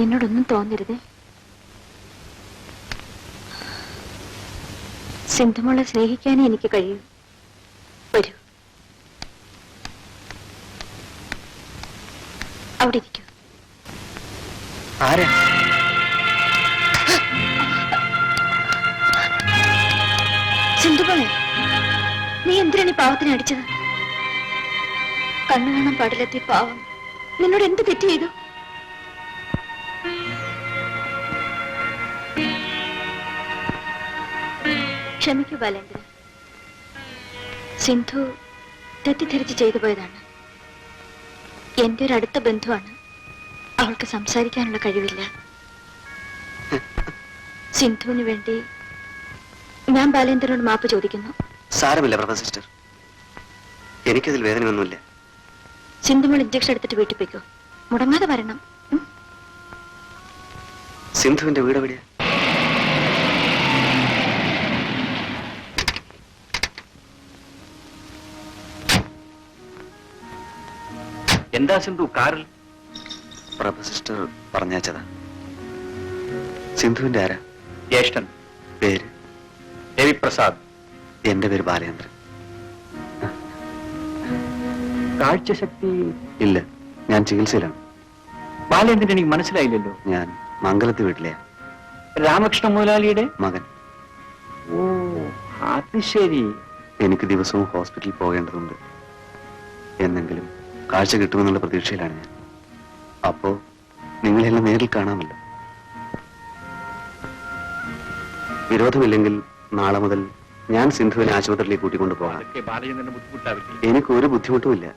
എന്നോടൊന്നും തോന്നരുതേ. സിന്ധുമോളെ സ്നേഹിക്കാനേ എനിക്ക് കഴിയൂ. വരൂ, അവിടെ ഇരിക്കൂ. ആരാ? സിന്ധുമോളെ, നീ എന്തിനാണ് ഈ പാവത്തിനെ അടിച്ചത്? കണ്ണു കാണാൻ പാടില്ലാത്ത പാവം നിന്നോട് എന്ത് തെറ്റ് ചെയ്തു? ക്ഷമിക്കൂ ബാലേന്ദ്ര, സിന്ധു തെറ്റിദ്ധരിച്ച് ചെയ്തു പോയതാണ്. എന്റെ ഒരു അടുത്ത ബന്ധുവാണ്. അവൾക്ക് സംസാരിക്കാനുള്ള കഴിവില്ല. സിന്ധുവിന് വേണ്ടി ഞാൻ ബാലേന്ദ്രനോട് മാപ്പ് ചോദിക്കുന്നു. സാരമില്ല പ്രഭ സിസ്റ്റർ, എനിക്കതിൽ വേദനയൊന്നുമില്ല. സിന്ധുമോൾ ഇഞ്ചക്ഷൻ എടുത്തിട്ട് വീട്ടിൽ പോയിക്കോ, മുടങ്ങാതെ വരണം. സിന്ധുവിന്റെ വീട് എവിടെയാ? എന്താ സിന്ധു കാറിൽ? പ്രഭ സിസ്റ്റർ പറഞ്ഞയച്ചതാ. സിന്ധുവിന്റെ ആരാ? ജ്യേഷ്ഠൻ. പേര്? രവിപ്രസാദ്. എന്റെ പേര് ബാലചന്ദ്രൻ. കാഴ്ചശക്തി ഇല്ല, ഞാൻ ചികിത്സയിലാണ്. ബാലേന്ദ്രൻ എനിക്ക് മനസ്സിലായില്ലല്ലോ. ഞാൻ മംഗലത്ത് വീട്ടിലെയാ. രാമകൃഷ്ണ മുതലാളിയുടെ മകൻ. ഓ, അത് ശരി. എനിക്ക് ദിവസവും ഹോസ്പിറ്റലിൽ പോകേണ്ടതുണ്ട്. എന്നെങ്കിലും കാഴ്ച കിട്ടുമെന്നുള്ള പ്രതീക്ഷയിലാണ് ഞാൻ. അപ്പോ നിങ്ങളെല്ലാം നേരിൽ കാണാമല്ലോ. വിരോധമില്ലെങ്കിൽ നാളെ മുതൽ ഞാൻ സിന്ധുവിനെ ആശുപത്രിയിലേക്ക് കൂട്ടിക്കൊണ്ടു പോകാം. ബാലചന്ദ്രന് ബുദ്ധിമുട്ടാവില്ലേ? എനിക്ക് ഒരു ബുദ്ധിമുട്ടുമില്ല.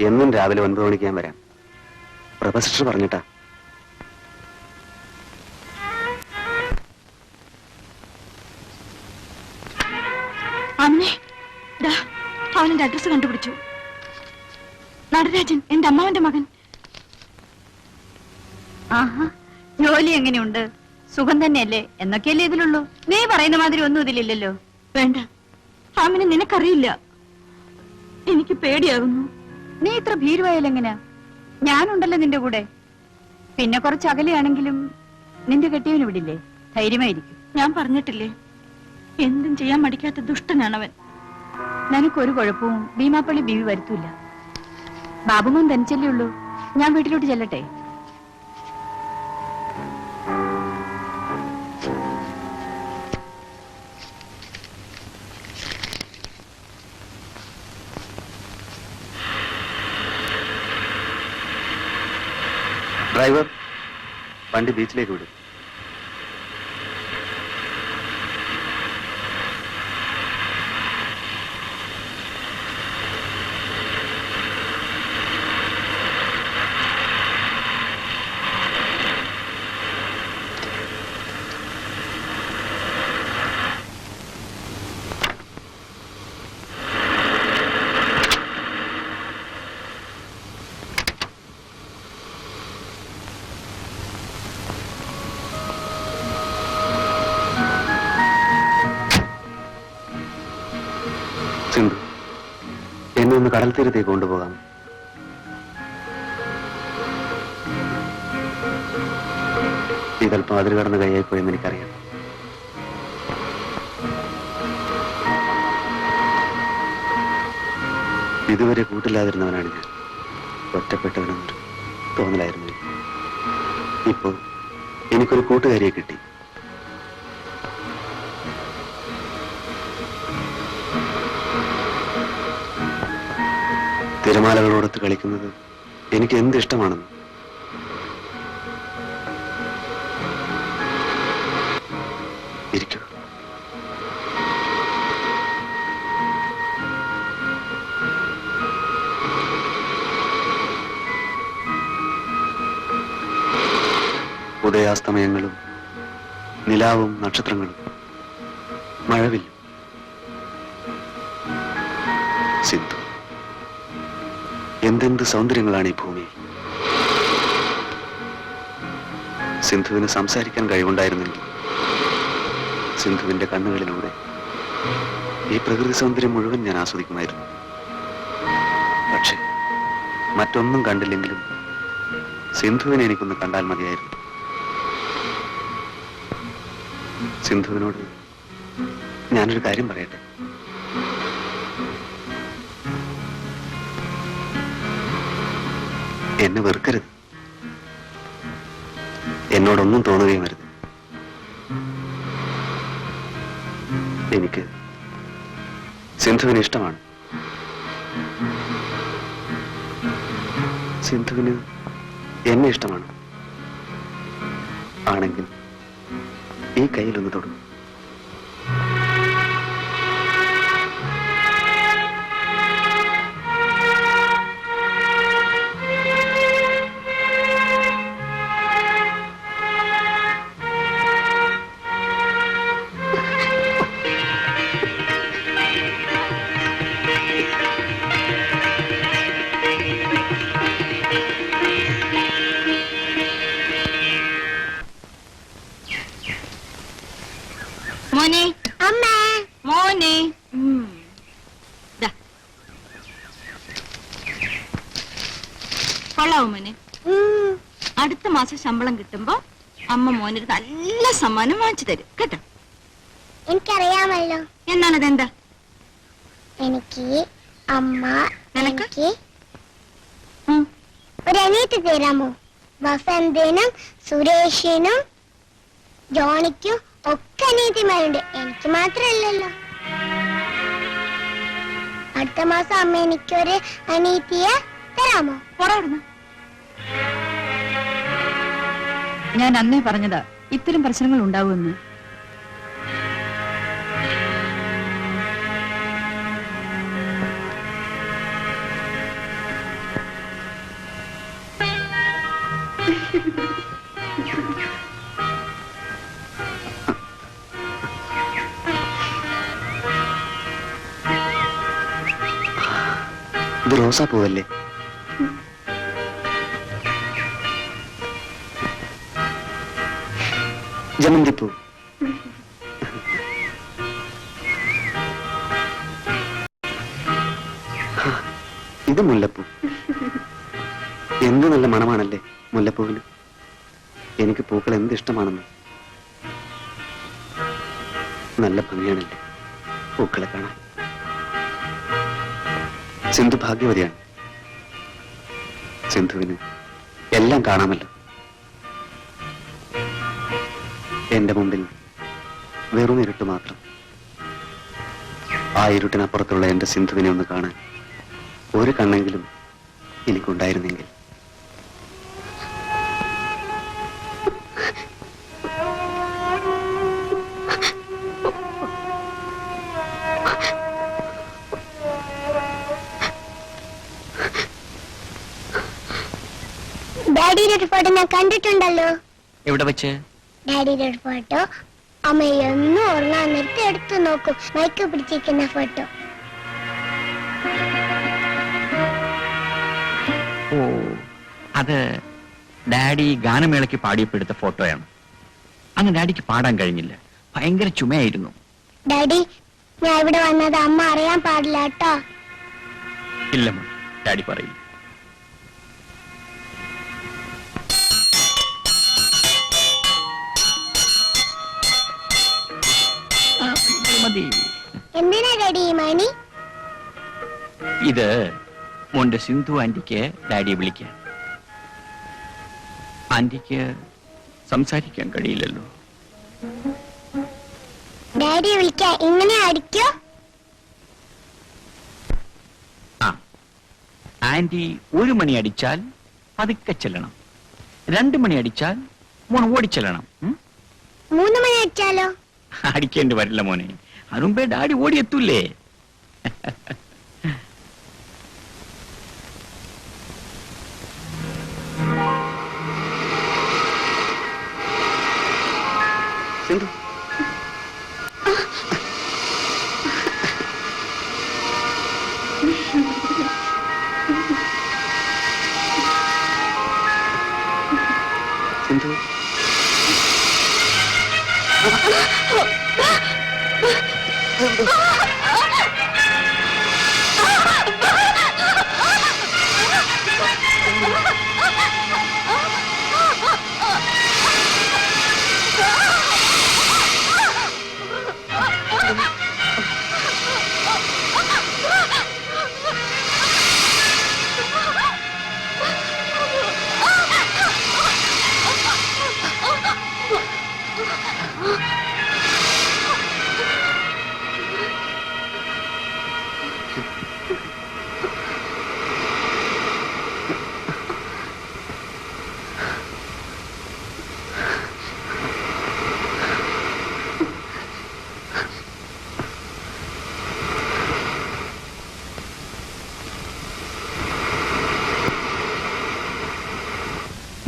എന്നും രാവിലെ 9 മണിക്ക് ഞാൻ വരാം. പ്രഭ സിസ്റ്റർ പറഞ്ഞിട്ടാ. അമ്മേ, ദാ അവന്റെ അഡ്രസ് കണ്ടുപിടിച്ചു. നടരാജൻ, എന്റെ അമ്മാവന്റെ മകൻ. ആഹാ, ജോലി എങ്ങനെയുണ്ട്? സുഖം തന്നെയല്ലേ? എന്നൊക്കെയല്ലേ ഇതിലുള്ളൂ. നീ പറയുന്ന മാതിരി ഒന്നും ഇതിലില്ലല്ലോ. വേണ്ട, ആമിനെ നിനക്കറിയില്ല. എനിക്ക് പേടിയാകുന്നു. നീ ഇത്ര ഭീരുവായാലെങ്ങനാ? ഞാനുണ്ടല്ലോ നിന്റെ കൂടെ. പിന്നെ കുറച്ച് അകലെയാണെങ്കിലും നിന്റെ കെട്ടിയവന് വിടില്ലേ? ധൈര്യമായിരിക്കും. ഞാൻ പറഞ്ഞിട്ടില്ലേ, എന്തും ചെയ്യാൻ മടിക്കാത്ത ദുഷ്ടനാണവൻ. നിനക്കൊരു കുഴപ്പവും ഭീമാപ്പള്ളി ബീവി വരുത്തൂല. ബാബുമോൻ തനിച്ചല്ലേ ഉള്ളൂ. ഞാൻ വീട്ടിലോട്ട് ചെല്ലട്ടെ? ഡ്രൈവർ, വണ്ടി ബീച്ചിലേക്ക് വിടും. സിന്ധു, എന്നെ ഒന്ന് കടൽ തീരത്തേക്ക് കൊണ്ടുപോകാം. ഇതല്പം അതിൽ കടന്ന് കൈയായി പോയെന്ന് എനിക്കറിയാം. ഇതുവരെ കൂട്ടില്ലാതിരുന്നവനാണ് ഞാൻ. ഒറ്റപ്പെട്ടവനെന്നൊരു തോന്നലായിരുന്നു. ഇപ്പോ എനിക്കൊരു കൂട്ടുകാരിയെ കിട്ടി. തിരമാലകളോടൊത്ത് കളിക്കുന്നത് എനിക്ക് എന്ത് ഇഷ്ടമാണെന്ന്. ഇരിക്കൂ. ഉദയാസ്തമയങ്ങളും നിലാവും നക്ഷത്രങ്ങളും മഴവില്ലും. സിന്ധു, എന്തെന്ത് സൗന്ദര്യങ്ങളാണ് ഈ ഭൂമിയിൽ. സിന്ധുവിന് സംസാരിക്കാൻ കഴിവുണ്ടായിരുന്നെങ്കിൽ സിന്ധുവിന്റെ കണ്ണുകളിലൂടെ ഈ പ്രകൃതി സൗന്ദര്യം മുഴുവൻ ഞാൻ ആസ്വദിക്കുമായിരുന്നു. പക്ഷേ മറ്റൊന്നും കണ്ടില്ലെങ്കിലും സിന്ധുവിനെ എനിക്കൊന്ന് കണ്ടാൽ മതിയായിരുന്നു. സിന്ധുവിനോട് ഞാനൊരു കാര്യം പറയട്ടെ. എന്നെ വെറുക്കരുത്. എന്നോടൊന്നും തോന്നുകയും വരുത്. എനിക്ക് സിന്ധുവിന് ഇഷ്ടമാണ്. സിന്ധുവിന് എന്നെ ഇഷ്ടമാണ്. ആണെങ്കിൽ ഈ കയ്യിലൊന്ന് തൊടും. മോനെ, അമ്മ, മോനെ. ദാ. കൊള്ളാവോ മോനെ? അടുത്ത മാസം ശമ്പളം കിട്ടുമ്പോ അമ്മ മോനൊരു നല്ല സമ്മാനം വാങ്ങിച്ചു തരും കേട്ടോ. എനിക്കറിയാമല്ലോ. എന്നാണതെന്താ? എനിക്ക് അമ്മ നിനക്ക്? എനിക്ക് ഒരു അനിയത്തി തരാമോ? വസന്തനും സുരേഷിനും ജോണിക്കും ഒക്കെ അനിയത്തിമാരുണ്ട്. എനിക്ക് മാത്രമല്ലല്ലോ. അടുത്ത മാസം അമ്മ എനിക്കൊരു അനിയത്തിയെ തരാമോ? പോടാവിടുന്നു. ഞാൻ അന്നേ പറഞ്ഞതാ ഇത്തരം പ്രശ്നങ്ങൾ ഉണ്ടാവുമെന്ന്. ഇത് റോസാപ്പൂവല്ലേ? ജമന്തിപ്പൂ. ഇത് മുല്ലപ്പൂ. എന്ത് നല്ല മണമാണല്ലേ മുല്ലപ്പൂവിന്. എനിക്ക് പൂക്കൾ എന്ത് ഇഷ്ടമാണെന്ന്. നല്ല ഭംഗിയാണല്ലേ പൂക്കളെ കാണാൻ. സിന്ധു ഭാഗ്യവതിയാണ്. സിന്ധുവിന് എല്ലാം കാണാമല്ലോ. എന്റെ മുമ്പിൽ വെറും ഇരുട്ട് മാത്രം. ആ ഇരുട്ടിനപ്പുറത്തുള്ള എന്റെ സിന്ധുവിനെ ഒന്ന് കാണാൻ ഒരു കണ്ണെങ്കിലും എനിക്കുണ്ടായിരുന്നെങ്കിൽ. ഡാഡിയുടെ ഒരു ഫോട്ടോ ഞാൻ കണ്ടിട്ടുണ്ടല്ലോ. എവിടെ വെച്ച്? ഡാഡിയുടെ ഒരു ഫോട്ടോ അമ്മ എന്നും ഉറങ്ങാൻ നേരത്തെ എടുത്തു നോക്കും. മൈക്ക് പിടിച്ചിരിക്കുന്ന ഫോട്ടോ. ഓ, അത് ഡാഡി ഗാനമേളയ്ക്ക് പാടിയപ്പോ എടുത്ത ഫോട്ടോയാണ്. അന്ന് ഡാഡിക്ക് പാടാൻ കഴിഞ്ഞില്ല, ഭയങ്കര ചുമയായിരുന്നു. ഡാഡി, ഞാൻ ഇവിടെ വന്നത് അമ്മ അറിയാൻ പാടില്ല കേട്ടോ. ഇല്ല മോൻ, ഡാഡി പറയില്ല. മതി. എന്തിനാ ഡാഡി ഈ മണി? ഇത് മോന്റെ സിന്ധു ആന്റിക്ക് ഡാഡിയെ വിളിക്കാൻ. ആന്റിക്ക് സംസാരിക്കാൻ കഴിയില്ലല്ലോ. ഡാഡിയെ വിളിക്കാൻ ഇങ്ങനെ അടിക്കോ? ആ, ആന്റി 1 മണി അടിച്ചാൽ പതുക്കെ ചെല്ലണം, 2 മണി അടിച്ചാൽ മോൻ ഓടിച്ചെല്ലണം. 3 മണി അടിച്ചാലോ? അടിക്കേണ്ടി വരില്ല മോനെ, അതുമ്പേ ഡാഡി ഓടിയെത്തൂലേ. സിന്ധു, സിന്ധു,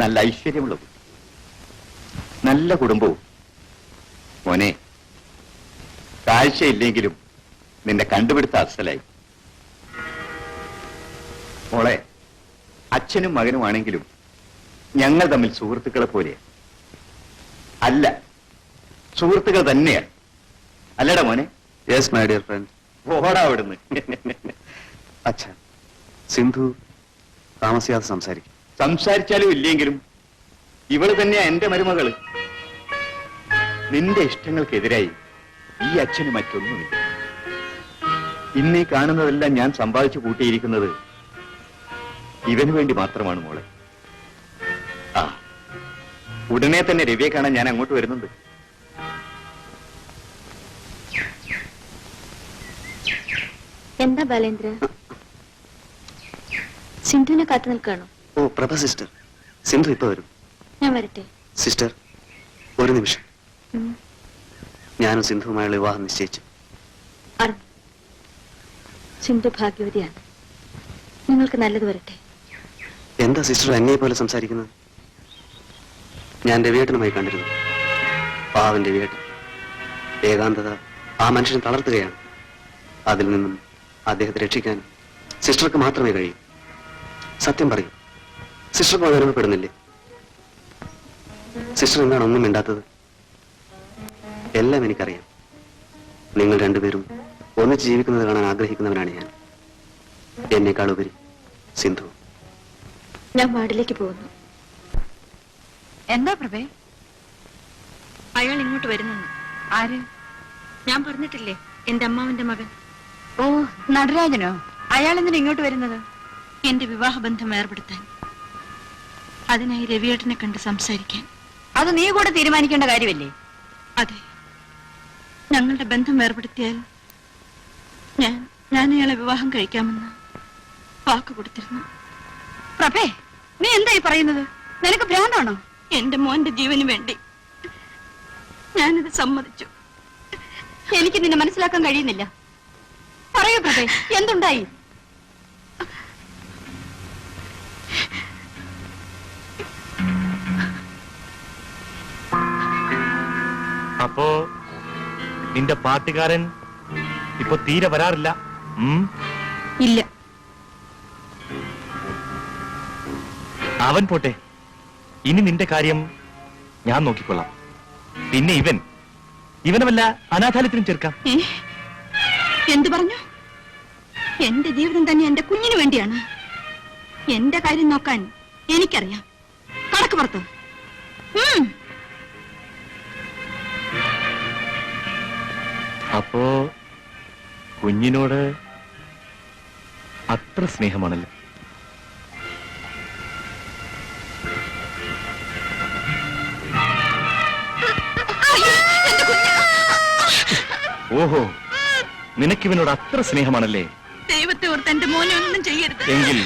നല്ല ഐശ്വര്യമുള്ള കുട്ടി, നല്ല കുടുംബവും. മോനെ, കാഴ്ചയില്ലെങ്കിലും നിന്നെ കണ്ടുപിടുത്ത അസലായി. മോളെ, അച്ഛനും മകനുമാണെങ്കിലും ഞങ്ങൾ തമ്മിൽ സുഹൃത്തുക്കളെ പോലെ അല്ല, സുഹൃത്തുക്കൾ തന്നെയാണ്. അല്ലടാ മോനെ? Yes my dear friend. ഓടാ അവിടുന്ന്. അച്ഛാ, സിന്ധു താമസിയാതെ സംസാരിക്കും. സംസാരിച്ചാലും ഇല്ലെങ്കിലും ഇവള് തന്നെയാ എന്റെ മരുമകള്. നിന്റെ ഇഷ്ടങ്ങൾക്കെതിരായി ഈ അച്ഛന് മറ്റൊന്നുമില്ല. ഇന്നീ കാണുന്നതെല്ലാം ഞാൻ സമ്പാദിച്ചു കൂട്ടിയിരിക്കുന്നത് ഇവന് വേണ്ടി മാത്രമാണ് മോളെ. ആ, ഉടനെ തന്നെ രവിയെ കാണാൻ ഞാൻ അങ്ങോട്ട് വരുന്നുണ്ട്. എന്താ ബാലേന്ദ്ര, സിന്ധുവിനെ കാത്തു നിൽക്കാണോ? ഓ പ്രഭ സിസ്റ്റർ, സിന്ധു ഇപ്പൊ വരും. ഞാൻ വരട്ടെ? സിസ്റ്റർ, ഒരു നിമിഷം. ഞാനും സിന്ധുവുമായുള്ള വിവാഹം നിശ്ചയിച്ചു. അറിഞ്ഞു. സിന്ധു ഭാഗ്യവതിയാണ്. നിങ്ങൾക്ക് നല്ലത് വരട്ടെ. എന്താ സിസ്റ്റർ എന്നെ പോലെ സംസാരിക്കുന്നത്? ഞാൻ രവിയേട്ടനുമായി കണ്ടിരുന്നു. പാവൻ രവിയേട്ടൻ. ഏകാന്തത ആ മനുഷ്യനെ തളർത്തുകയാണ്. അതിൽ നിന്നും അദ്ദേഹത്തെ രക്ഷിക്കാൻ സിസ്റ്റർക്ക് മാത്രമേ കഴിയൂ. സത്യം പറയൂ, സിസ്റ്റർക്ക് വേദനപ്പെടുന്നില്ലേ? സിസ്റ്റർ എന്താണ് ഒന്നും മിണ്ടാത്തത്? എല്ലാം എനിക്കറിയാം. നിങ്ങൾ രണ്ടുപേരും ഒന്നിച്ച് ജീവിക്കുന്നത് കാണാൻ ആഗ്രഹിക്കുന്നവനാണ് ഞാൻ. എന്നേക്കാൾ ഉപരി സിന്ധു. ഞാൻ വാർഡിലേക്ക് പോകുന്നു. എന്താ പ്രഭേ? അയാൾ ഇങ്ങോട്ട് വരുന്നു. ആര്? ഞാൻ പറഞ്ഞിട്ടില്ലേ, എന്റെ അമ്മാവന്റെ മകൻ. ഓ, നടരാജനോ? അയാൾ എന്തിനാ ഇങ്ങോട്ട് വരുന്നത്? എന്റെ വിവാഹബന്ധം ഏർപ്പെടുത്താൻ. അതിനായി രവിയേട്ടനെ കണ്ട് സംസാരിക്കാൻ. അത് നീ കൂടെ തീരുമാനിക്കേണ്ട കാര്യമല്ലേ? അതെ, ഞങ്ങളുടെ ബന്ധം ഏർപ്പെടുത്തിയാൽ ഞാൻ അയാളെ വിവാഹം കഴിക്കാമെന്ന് വാക്ക് കൊടുത്തിരുന്നു. പ്രഭേ, നീ എന്തായി പറയുന്നത്? നിനക്ക് ഭ്രാന്താണോ? എന്റെ മോന്റെ ജീവന് വേണ്ടി ഞാനിത് സമ്മതിച്ചു. എനിക്ക് നിന്നെ മനസ്സിലാക്കാൻ കഴിയുന്നില്ല. പറയൂ പ്രഭേ, എന്തുണ്ടായി? അപ്പോ നിന്റെ പാട്ടുകാരൻ ഇപ്പൊ തീരെ വരാറില്ല? ഇല്ല. അവൻ പോട്ടെ, ഇനി നിന്റെ കാര്യം ഞാൻ നോക്കിക്കൊള്ളാം. പിന്നെ ഇവനെ വല്ല അനാഥാലയത്തിനും ചേർക്കാം. എന്തു പറഞ്ഞു? എന്റെ ജീവിതം തന്നെ എന്റെ കുഞ്ഞിന് വേണ്ടിയാണ്. എന്റെ കാര്യം നോക്കാൻ എനിക്കറിയാം. കടക്ക് പുറത്ത്. അപ്പോ കുഞ്ഞിനോട് അത്ര സ്നേഹമാണല്ലോ. ഓഹോ, നിനക്കിവനോട് അത്ര സ്നേഹമാണല്ലേ? ദൈവത്തെ ഓർത്ത് എന്റെ മോനെ ഒന്നും ചെയ്യരുത്. എങ്കിൽ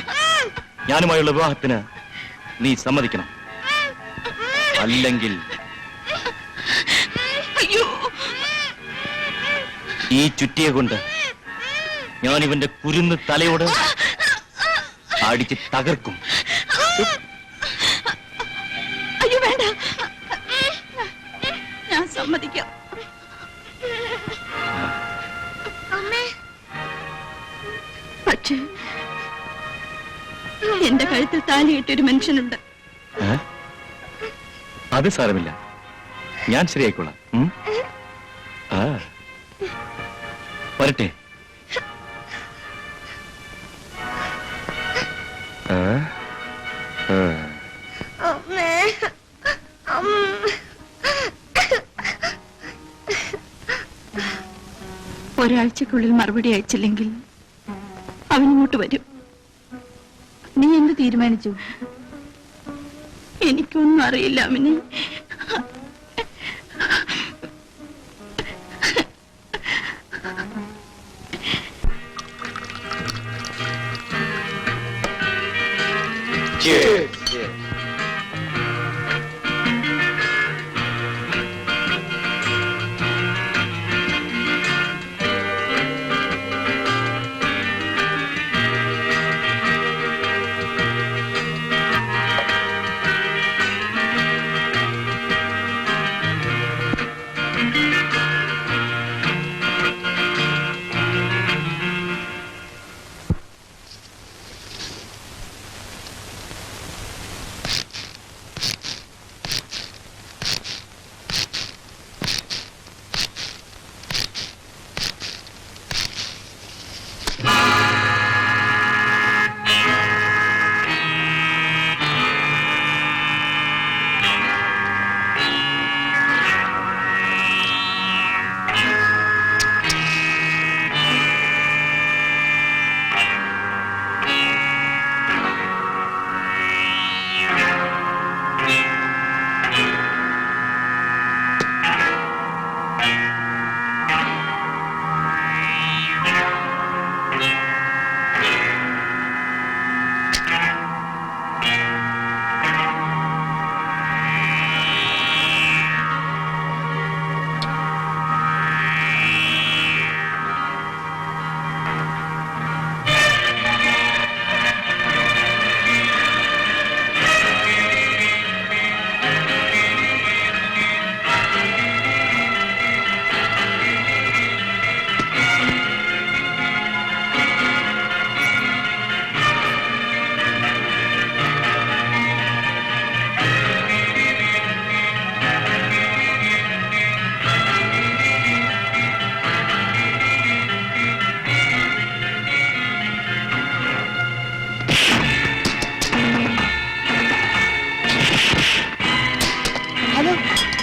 ഞാനുമായുള്ള വിവാഹത്തിന് നീ സമ്മതിക്കണം. അല്ലെങ്കിൽ അയ്യോ, ഈ ചുറ്റിയെ കൊണ്ട് ഞാൻ ഇവന്റെ കുരുന്ന് തലയോട് അടിച്ച് തകർക്കും. അയ്യോ വേണ്ട, ഞാൻ സമ്മതിക്കാം. പക്ഷേ എന്റെ കഴുത്തിൽ താലി കെട്ടിയൊരു മനുഷ്യനുണ്ട്. അത് സാരമില്ല, ഞാൻ ശരിയായിക്കോളാം. വരട്ടെ. ഒരാഴ്ചക്കുള്ളിൽ മറുപടി അയച്ചില്ലെങ്കിൽ അവനിങ്ങോട്ട് വരും. നീ എന്ത് തീരുമാനിച്ചു? എനിക്കൊന്നും അറിയില്ല അമിനെ.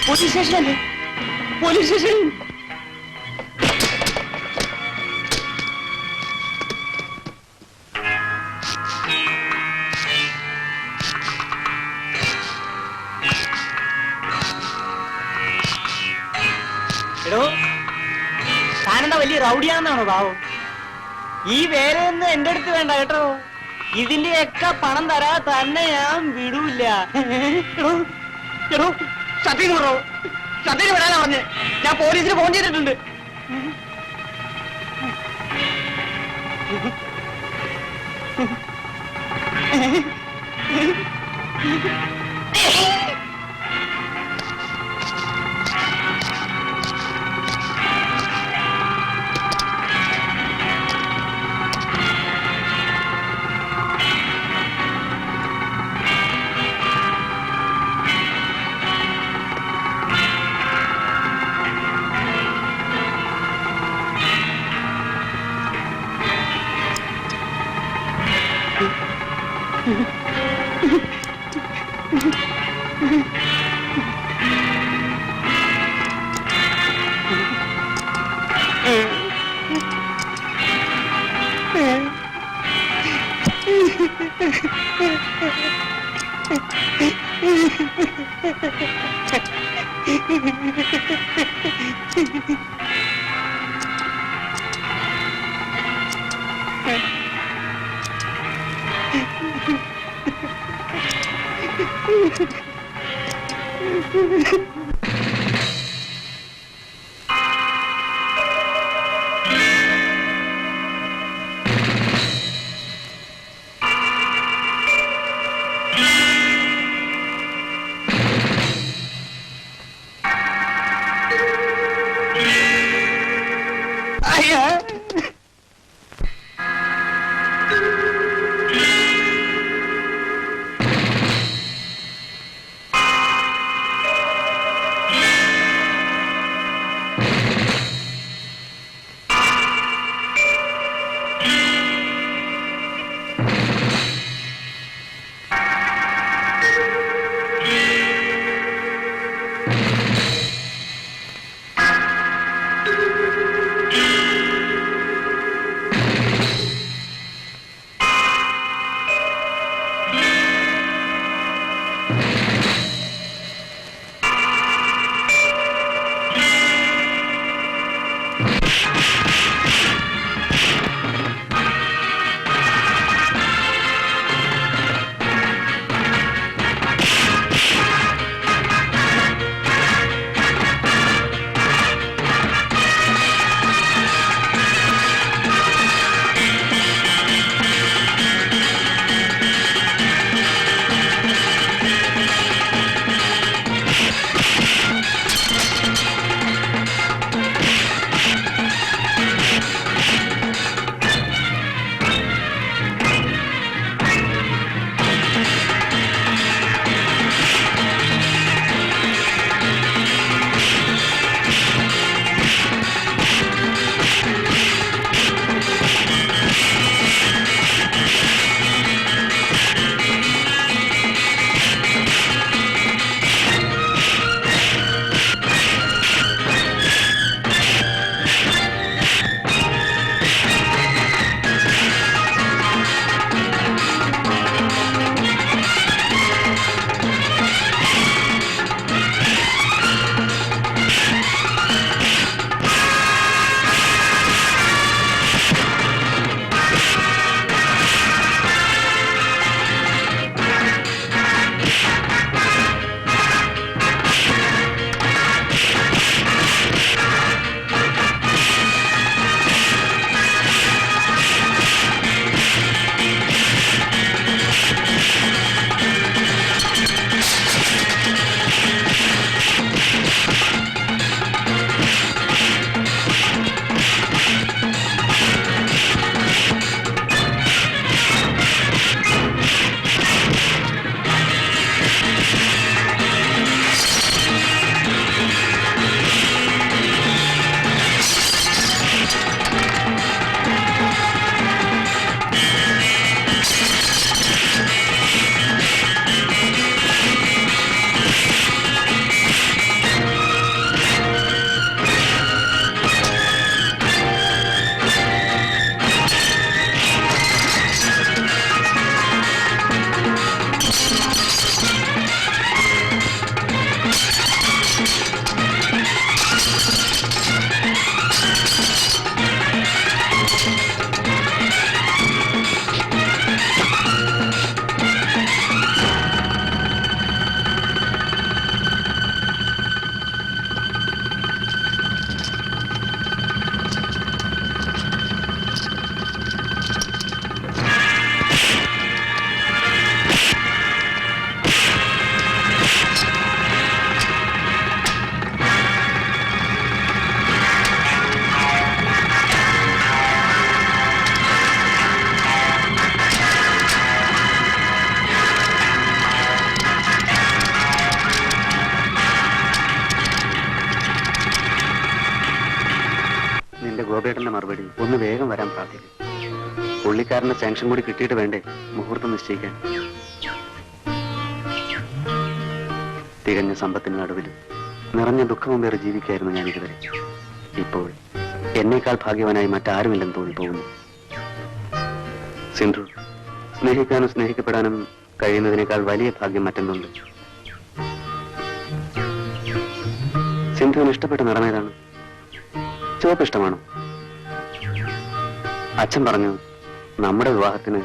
പോലീസ് സ്റ്റേഷനല്ലേ? Police station. എടോ, താനെന്താ വലിയ റൗഡിയാണെന്നാണോ ഭാവം? ഈ വേലയൊന്നും എന്റെ അടുത്ത് വേണ്ട കേട്ടോ. ഇതിന്റെയൊക്കെ പണം തരാ തന്നെ ഞാൻ വിടൂല്ല. സത്യം വിടോ, സത്യം വിടാനാ പറഞ്ഞ്. ഞാൻ പോലീസിന് ഫോൺ ചെയ്തിട്ടുണ്ട്. ഗോപേട്ടന്റെ മറുപടി ഒന്ന് വേഗം വരാൻ പ്രാർത്ഥിക്കും. പുള്ളിക്കാരന്റെ സാങ്ഷൻ കൂടി കിട്ടിയിട്ട് വേണ്ടേ മുഹൂർത്തം നിശ്ചയിക്കാൻ. തികഞ്ഞ സമ്പത്തിന് നടുവിൽ നിറഞ്ഞ ദുഃഖവും വേറെ ജീവിക്കായിരുന്നു ഞാൻ ഇതുവരെ. ഇപ്പോൾ എന്നേക്കാൾ ഭാഗ്യവാനായി മറ്റാരുമില്ലെന്ന് തോന്നിപ്പോകുന്നു. സിന്ധു, സ്നേഹിക്കാനും സ്നേഹിക്കപ്പെടാനും കഴിയുന്നതിനേക്കാൾ വലിയ ഭാഗ്യം മറ്റൊന്നുണ്ട്. സിന്ധുവിന് ഇഷ്ടപ്പെട്ട നിറം ഏതാണ്? ചുവപ്പ് ഇഷ്ടമാണോ? അച്ഛൻ പറഞ്ഞു നമ്മുടെ വിവാഹത്തിന്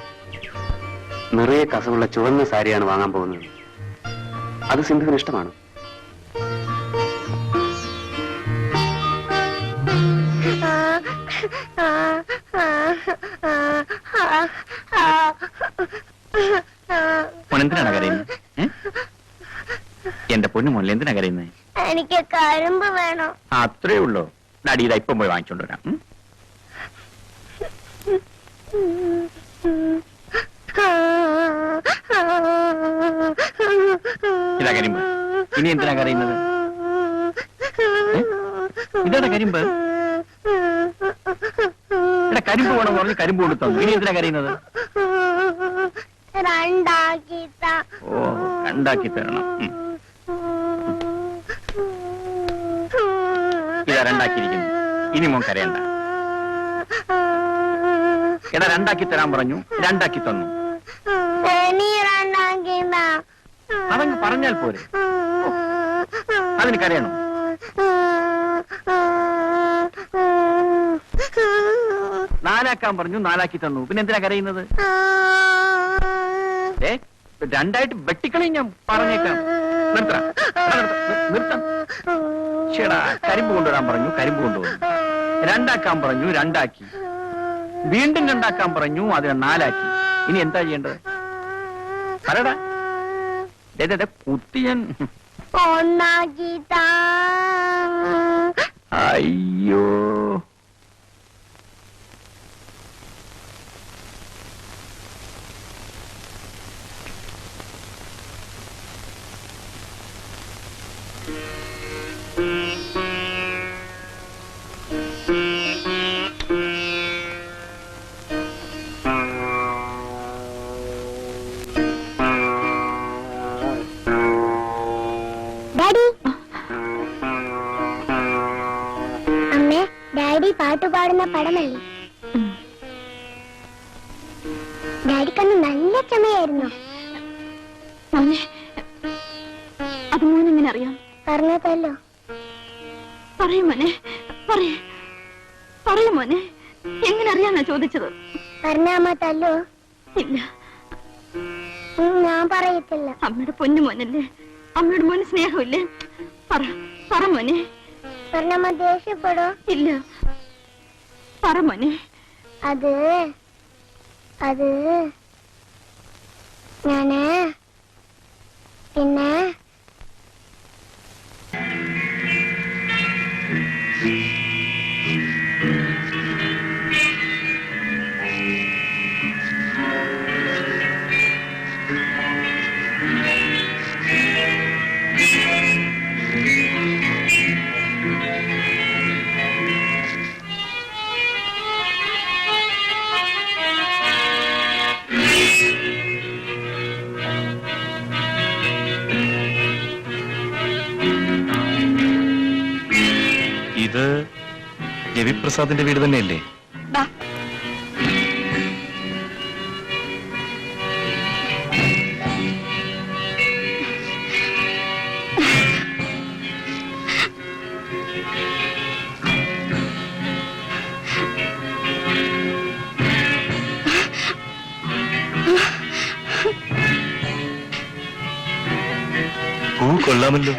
നിറയെ കസവുള്ള ചുവന്ന സാരിയാണ് വാങ്ങാൻ പോകുന്നത്. അത് സിന്ധുവിന് ഇഷ്ടമാണ്. എന്തിനാണ് കരയുന്നത്? എന്റെ പൊന്നു മോനിൽ എന്തിനാ കരയുന്നത്? എനിക്ക് കരിമ്പ് വേണം. അത്രേ ഉള്ളൂ. ഡാഡി ഇതാ ഇപ്പം പോയി വാങ്ങിച്ചോണ്ട് വരാം. ഇതാ കരിമ്പ്. ഇനി എന്തിനാ കരയുന്നത്? ഇതാ കരിമ്പ്. ഇവിടെ കരിമ്പ് വേണം പറഞ്ഞ് കരിമ്പ് കൊണ്ട് തന്നു. ഇനി എന്തിനാ കരയുന്നത്? ഓ, രണ്ടാക്കി തരണം. ഇതാ രണ്ടാക്കിയിരിക്കുന്നു. ഇനി മോൻ കരയണ്ട. എടാ രണ്ടാക്കി തരാൻ പറഞ്ഞു, രണ്ടാക്കി തന്നു. അതങ്ങ് പറഞ്ഞാൽ പോരെ. അതിന് കരയണോ? നാലാക്കാൻ പറഞ്ഞു, നാലാക്കി തന്നു. പിന്നെ എന്തിനാ കരയുന്നത്? രണ്ടായിട്ട് വെട്ടിക്കളി ഞാൻ പറഞ്ഞേക്കാം. നിർത്താം. ചേടാ കരിമ്പ് കൊണ്ടുവരാൻ പറഞ്ഞു, കരിമ്പ് കൊണ്ടുവന്നു. രണ്ടാക്കാൻ പറഞ്ഞു, രണ്ടാക്കി. വീണ്ടും രണ്ടാക്കാൻ പറഞ്ഞു, അതിനെ നാലാക്കി. ഇനി എന്താ ചെയ്യേണ്ടത്? പറയടാ. കുത്തിയൻ. അയ്യോ, ഡാഡി പാട്ട് പാടുന്ന പടമല്ലേ? ഡാഡിക്കന്ന് നല്ല ചമയായിരുന്നു. അത് മോനെങ്ങനെ അറിയാം? പറഞ്ഞതല്ലോ. പറയൂ മോനെ, പറയൂ മോനെ. എങ്ങനെ അറിയാന്നാ ചോദിച്ചത്? പറഞ്ഞാമ്മ തല്ലോ? ഇല്ല, ഞാൻ പറയത്തില്ല. അമ്മയുടെ പൊന്നു മോനല്ലേ, അമ്മയുടെ മോന് സ്നേഹമില്ലേ? പറ മോനെ. പറഞ്ഞമ്മ ദേഷ്യപ്പെടോ? ഇല്ല, പറ മോനെ. അത് ഞാന് പിന്നെ ഇത് രവിപ്രസാദിന്റെ വീട് തന്നെയല്ലേ? കൊള്ളാമല്ലോ.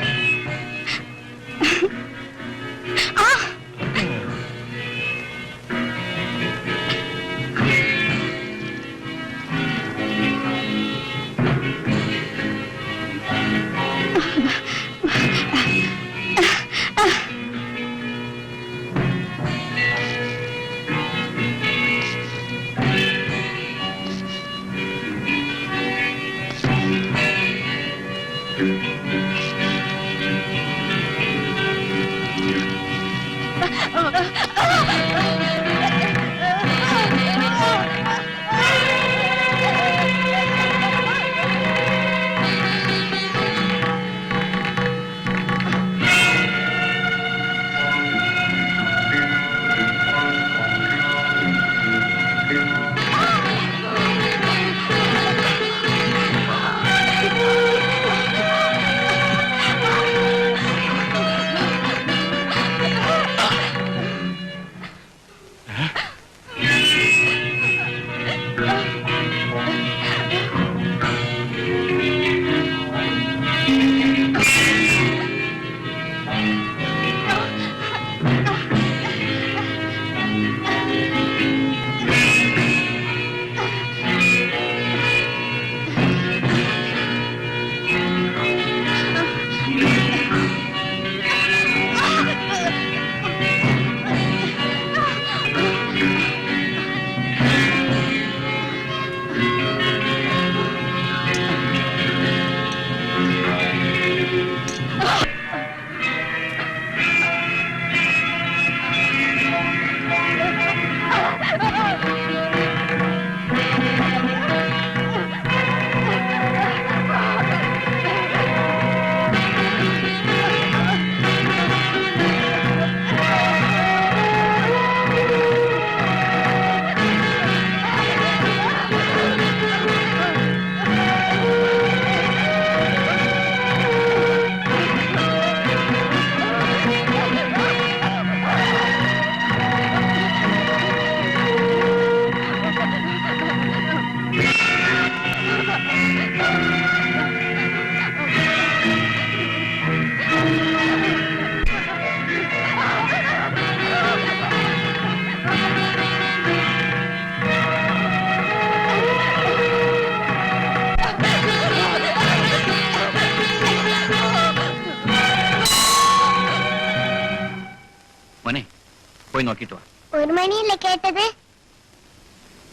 പോയി നോക്കിയിട്ട് വാ. 1 മണിയല്ലേ കേട്ടത്?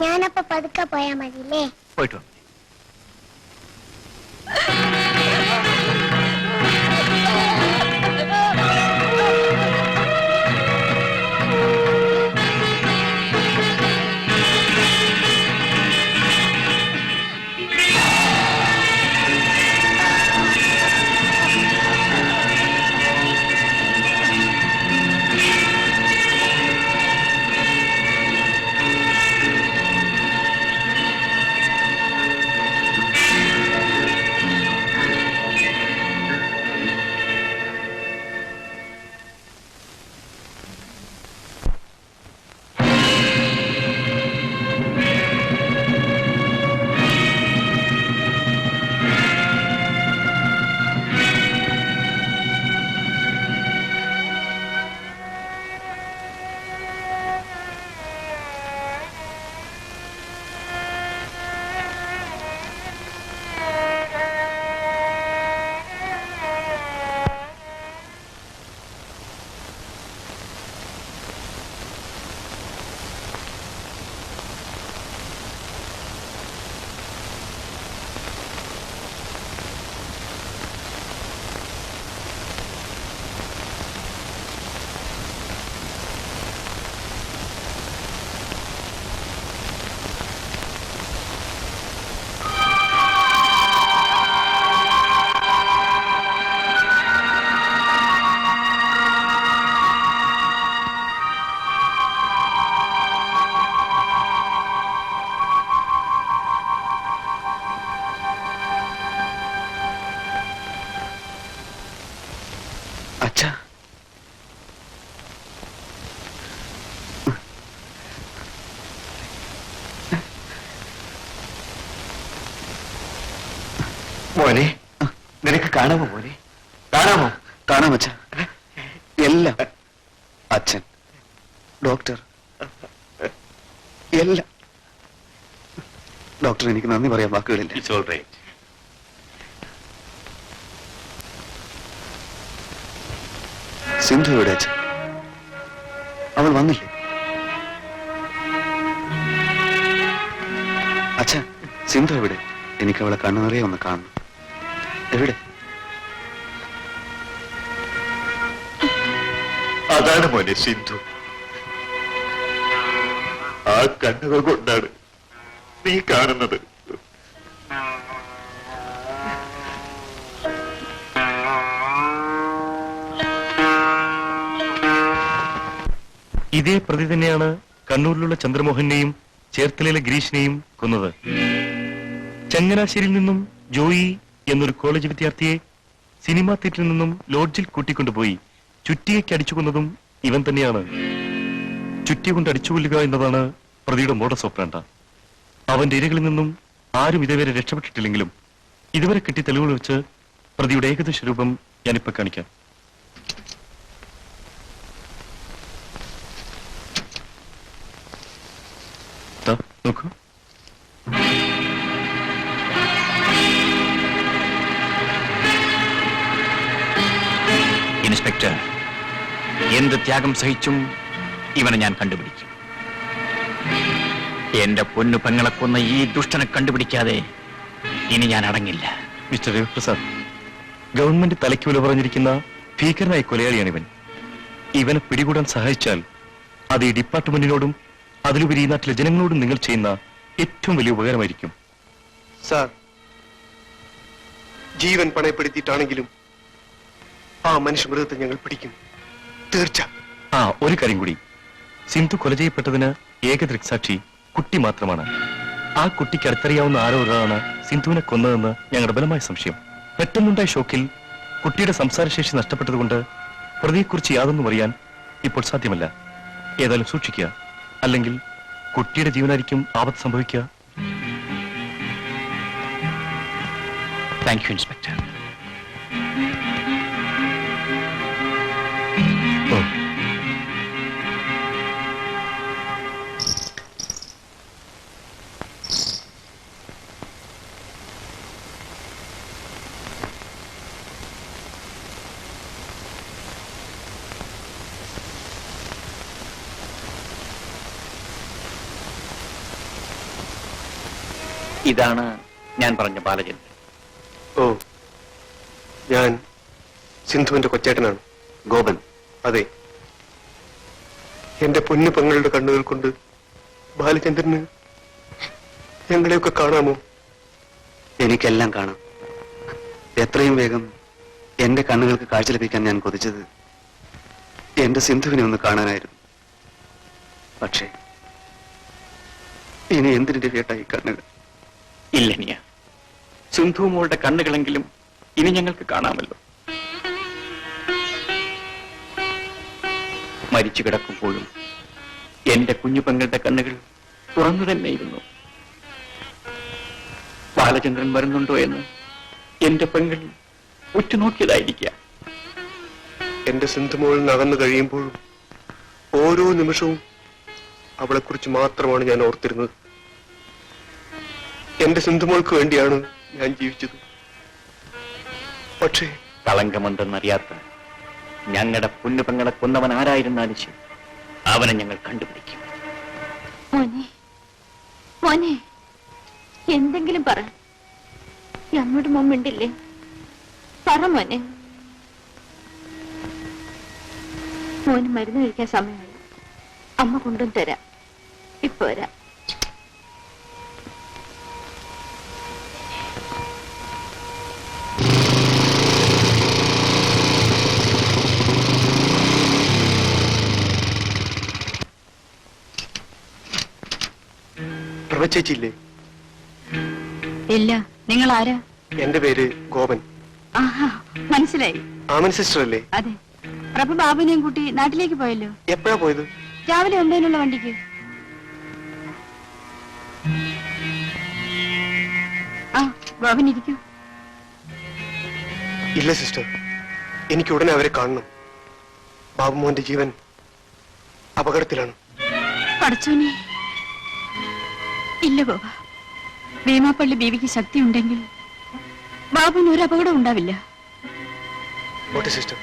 ഞാനപ്പോ പതുക്കെ പോയാ മതില്ലേ? പോയിട്ട് വാ. അച്ഛാ, മോനെ, നിനക്ക് കാണാമോ മോനെ? കാണാമോ? കാണാം അച്ഛാ, എല്ലാം. അച്ഛൻ, ഡോക്ടർ, എല്ലാം. ഡോക്ടർ, എനിക്ക് നന്ദി പറയാൻ വാക്കുകളില്ല. It's all right. സിന്ധു എവിടെ അച്ഛൻ? അവൾ വന്നില്ലേ? അച്ഛാ, സിന്ധു എവിടെ? എനിക്ക് അവളെ കണ്ണു നിറയെ ഒന്ന് കാണണം. എവിടെ? അതാണ് മോനെ സിന്ധു. ആ കണ്ണുകൾ കൊണ്ടാണ് നീ കാണുന്നത്. ഇതേ പ്രതി തന്നെയാണ് കണ്ണൂരിലുള്ള ചന്ദ്രമോഹനെയും ചേർത്തലയിലെ ഗിരീഷിനെയും കൊന്നത്. ചങ്ങനാശ്ശേരിയിൽ നിന്നും ജോയി എന്നൊരു കോളേജ് വിദ്യാർത്ഥിയെ സിനിമാ തിയേറ്ററിൽ നിന്നും ലോഡ്ജിൽ കൂട്ടിക്കൊണ്ടുപോയി ചുറ്റികയ്ക്ക് അടിച്ചു കൊന്നതും ഇവൻ തന്നെയാണ്. ചുറ്റിയ കൊണ്ട് അടിച്ചുകൊല്ലുക എന്നതാണ് പ്രതിയുടെ മോഡസ് ഓപ്പറാണ്ട. അവന്റെ ഇരകളിൽ നിന്നും ആരും ഇതുവരെ രക്ഷപ്പെട്ടിട്ടില്ലെങ്കിലും ഇതുവരെ കിട്ടിയ തെളിവുകൾ വെച്ച് പ്രതിയുടെ ഏകദേശ രൂപം ഞാനിപ്പോ കാണിക്കാം. നോക്കൂ. ഇൻസ്പെക്ടർ, എന്ത് ത്യാഗം സഹിച്ചും ഇവനെ ഞാൻ കണ്ടുപിടിക്കും. എന്റെ പൊന്നു പെങ്ങളെ കൊന്ന ഈ ദുഷ്ടനെ കണ്ടുപിടിക്കാതെ ഇനി ഞാൻ അടങ്ങില്ല. മിസ്റ്റർ രവിപ്രസാദ്, ഗവൺമെന്റ് തലയ്ക്ക് വില പറഞ്ഞിരിക്കുന്ന ഭീകരനായ കൊലയാളിയാണിവൻ. ഇവനെ പിടികൂടാൻ സഹായിച്ചാൽ അത് ഈ ഡിപ്പാർട്ട്മെന്റിനോടും അതിലുപരി ഈ നാട്ടിലെ ജനങ്ങളോടും നിങ്ങൾ ചെയ്യുന്ന ഏറ്റവും വലിയ ഉപകാരമായിരിക്കും. സാർ, ജീവൻ പണയപ്പെടുത്തിയിട്ടാണെങ്കിലും ആ മനുഷ്യമൃഗത്തെ ഞങ്ങൾ പിടിക്കും, തീർച്ച. ഒരു കാര്യം കൂടി, സിന്ധു കൊല ചെയ്യപ്പെട്ടതിന് ഏക ദൃക്സാക്ഷി കുട്ടി മാത്രമാണ്. ആ കുട്ടിക്ക് അടുത്തറിയാവുന്ന ആരോ ഒരാളാണ് സിന്ധുവിനെ കൊന്നതെന്ന് ഞങ്ങളുടെ ബലമായ സംശയം. പെട്ടെന്നുണ്ടായ ഷോക്കിൽ കുട്ടിയുടെ സംസാരശേഷി നഷ്ടപ്പെട്ടതുകൊണ്ട് പ്രതിയെക്കുറിച്ച് യാതൊന്നും അറിയാൻ ഇപ്പോൾ സാധ്യമല്ല. ഏതായാലും സൂക്ഷിക്കുക, അല്ലെങ്കിൽ കുട്ടിയുടെ ജീവനായിരിക്കും ആപത്ത് സംഭവിക്കുക. Thank you inspector. ഇതാണ് ഞാൻ പറഞ്ഞ ബാലചന്ദ്രൻ. ഓ, ഞാൻ സിന്ധുവിന്റെ കൊച്ചേട്ടനാണ്. ഗോപൻ. അതെ, എന്റെ പൊന്നു പെങ്ങളുടെ കണ്ണുകൾ കൊണ്ട് ബാലചന്ദ്രന് ഞങ്ങളെയൊക്കെ കാണാമോ? എനിക്കെല്ലാം കാണാം. എത്രയും വേഗം എന്റെ കണ്ണുകൾക്ക് കാഴ്ച ലഭിക്കാൻ ഞാൻ കൊതിച്ചത് എന്റെ സിന്ധുവിനെ ഒന്ന് കാണാനായിരുന്നു. പക്ഷേ ഇനി എന്തിന്റെ കേട്ടായി കണ്ണുകൾ? ഇല്ല നിയ, സിന്ധു മോളുടെ കണ്ണുകളെങ്കിലും ഇനി ഞങ്ങൾക്ക് കാണാമല്ലോ. മരിച്ചു കിടക്കുമ്പോഴും എന്റെ കുഞ്ഞു പെങ്ങളുടെ കണ്ണുകൾ തുറന്നു തന്നെയിരുന്നു. ബാലചന്ദ്രൻ വരുന്നുണ്ടോ എന്ന് എന്റെ പെങ്ങൾ ഉറ്റുനോക്കിയതായിരിക്കാം. എന്റെ സിന്ധുമോൾ നകന്നു കഴിയുമ്പോഴും ഓരോ നിമിഷവും അവളെക്കുറിച്ച് മാത്രമാണ് ഞാൻ ഓർത്തിരുന്നത്. എന്റെ സിന്ധുമോൾക്ക് വേണ്ടിയാണ് ഞാൻ ജീവിച്ചത്. പക്ഷേ കളങ്കമെന്തെന്നറിയാത്ത ഞങ്ങളുടെ പൊന്നുപെങ്ങളെ കൊന്നവൻ ആരായിരുന്നാലും ശരി, അവനെ ഞങ്ങൾ കണ്ടുപിടിക്കും. മോനെ മോനെ എന്തെങ്കിലും പറ. അമ്മയുടെ മുമ്പിണ്ടില്ലേ? പറ മോനെ. മോന് മരുന്ന് കഴിക്കാൻ സമയമായി. അമ്മ കൊണ്ടും തരാം. ഇപ്പൊ വരാം. പ്രഭചേച്ചിയില്ലേ? ഇല്ല, നിങ്ങൾ ആരാ? എന്റെ പേര് ഗോപൻ. ആഹാ, മനസ്സിലായി. ആമൻ സിസ്റ്റർ അല്ലേ? അതെ, പ്രഭു ബാബുവിനെയും കൂട്ടി നാട്ടിലേക്ക് പോയല്ലോ. എപ്പോഴാ പോയത്? രാവിലെ 9-നുള്ള വണ്ടിക്ക്. ആ, ബാബൻ ഇരിക്കൂ. ഇല്ല സിസ്റ്റർ, എനിക്ക് ഉടനെ അവരെ കാണണം. ബാബുമോന്റെ ജീവൻ അപകടത്തിലാണ്. പടച്ചോനെ, ഇല്ല ബാബ. ഭീമാപ്പള്ളി ബീവിക്ക് ശക്തി ഉണ്ടെങ്കിൽ ബാബുവിന് ഒരു അപകടം ഉണ്ടാവില്ല. ഓട്ടെ സിസ്റ്റർ.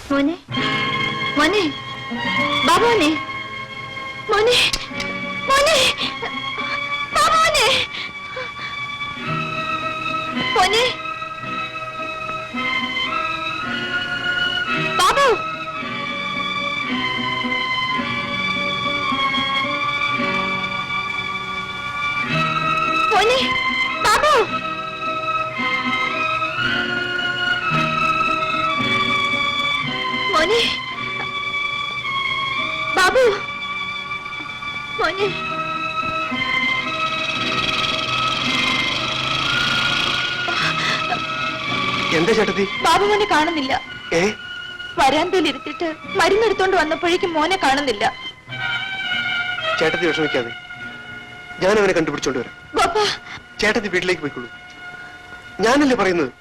മോനെ മോനെ ബാബുനെ മോനെ മോനെ ബാബുനെ മോനെ ബാബു മോനെ ബാബു മോനെ ബാബു മോനെ എന്താ ചേട്ടത്തി? ബാബു മോനെ കാണുന്നില്ല. ഏ, വരാന്തയിൽ ഇരുത്തിട്ട് മരുന്നെടുത്തോണ്ട് വന്നപ്പോഴേക്കും മോനെ കാണുന്നില്ല. ചേട്ടത്തി വിഷമിക്കാതെ, ഞാൻ അവനെ കണ്ടുപിടിച്ചോണ്ട് വരാം. ഗോപാ, ചേട്ടത്തി വീട്ടിലേക്ക് പോയിക്കോളൂ. ഞാനല്ലേ പറയുന്നത്.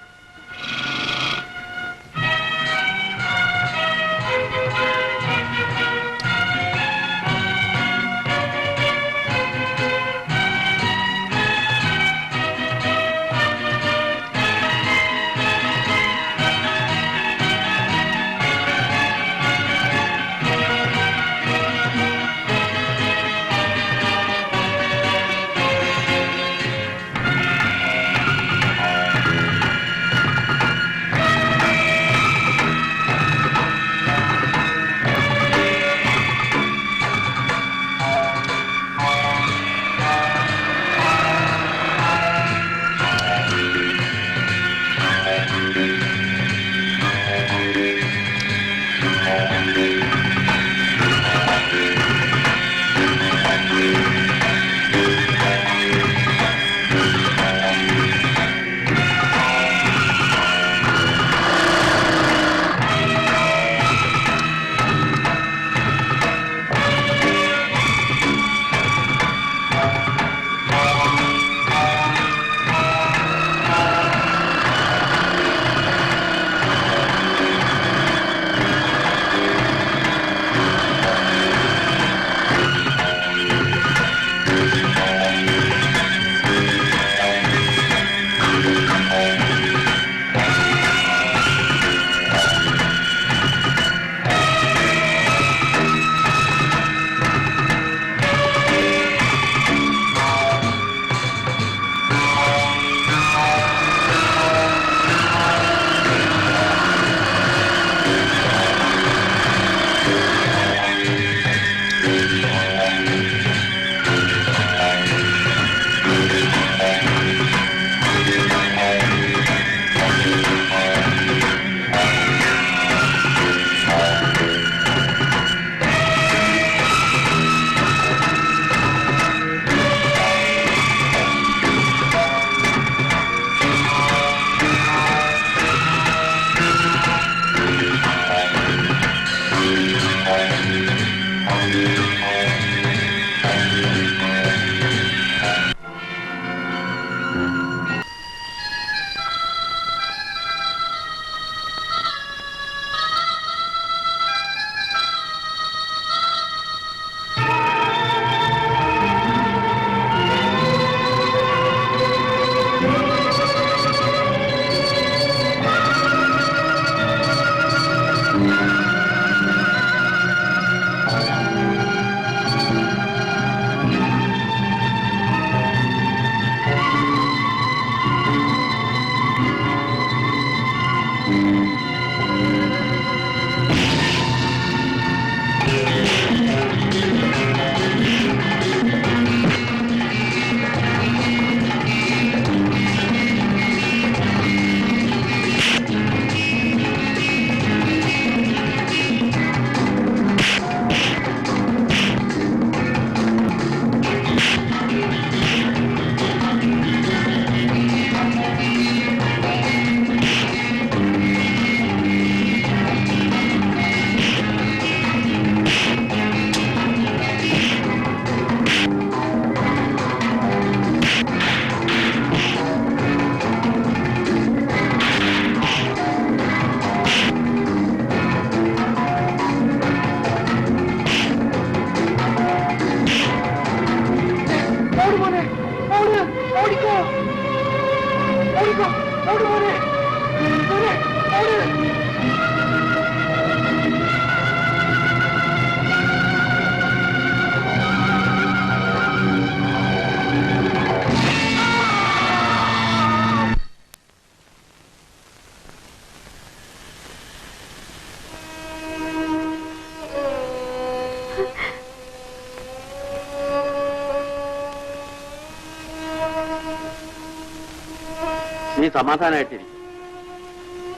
നീ സമാധാനമായിട്ടിരിക്കും.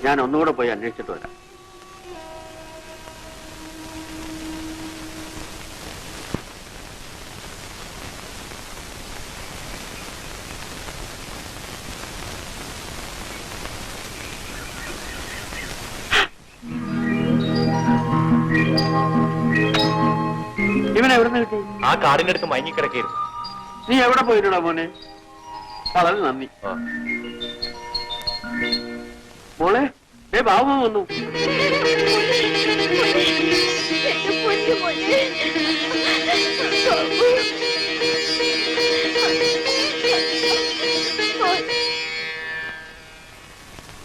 ഞാൻ ഒന്നുകൂടെ പോയി അന്വേഷിച്ചിട്ട് വരാം. ഇവനെ എവിടുന്ന് കിട്ടി? ആ കാടിന്റെ അടുത്ത് മയങ്ങിക്കിടക്കായിരുന്നു. നീ എവിടെ പോയിട്ടാ മോനെ? വളരെ നന്ദി. മോളെ, ബാബു വന്നു.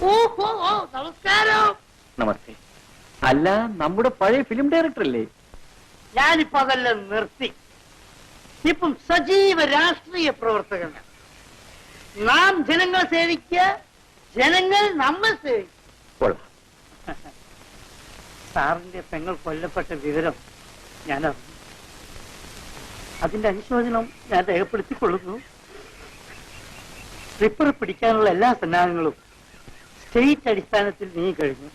ഓഹോ, നമസ്കാരം. നമസ്തേ. അല്ല, നമ്മുടെ പഴയ ഫിലിം ഡയറക്ടർ അല്ലേ? ഞാനിപ്പോ അതെല്ലാം നിർത്തി. ഇപ്പം സജീവ രാഷ്ട്രീയ പ്രവർത്തകനാണ്. നാം ജനങ്ങളെ സേവിക്കുക, ജനങ്ങൾ നമ്മൾ സേവിക്കുക. കൊള്ളാം. സാറിന്റെ പെങ്ങൾ കൊല്ലപ്പെട്ട വിവരം ഞാൻ അറിഞ്ഞു. അതിന്റെ അനുശോചനം ഞാൻ രേഖപ്പെടുത്തിക്കൊള്ളുന്നു. സ്ലിപ്പർ പിടിക്കാനുള്ള എല്ലാ സന്നാഹങ്ങളും സ്റ്റേറ്റ് അടിസ്ഥാനത്തിൽ നീങ്ങി കഴിഞ്ഞു.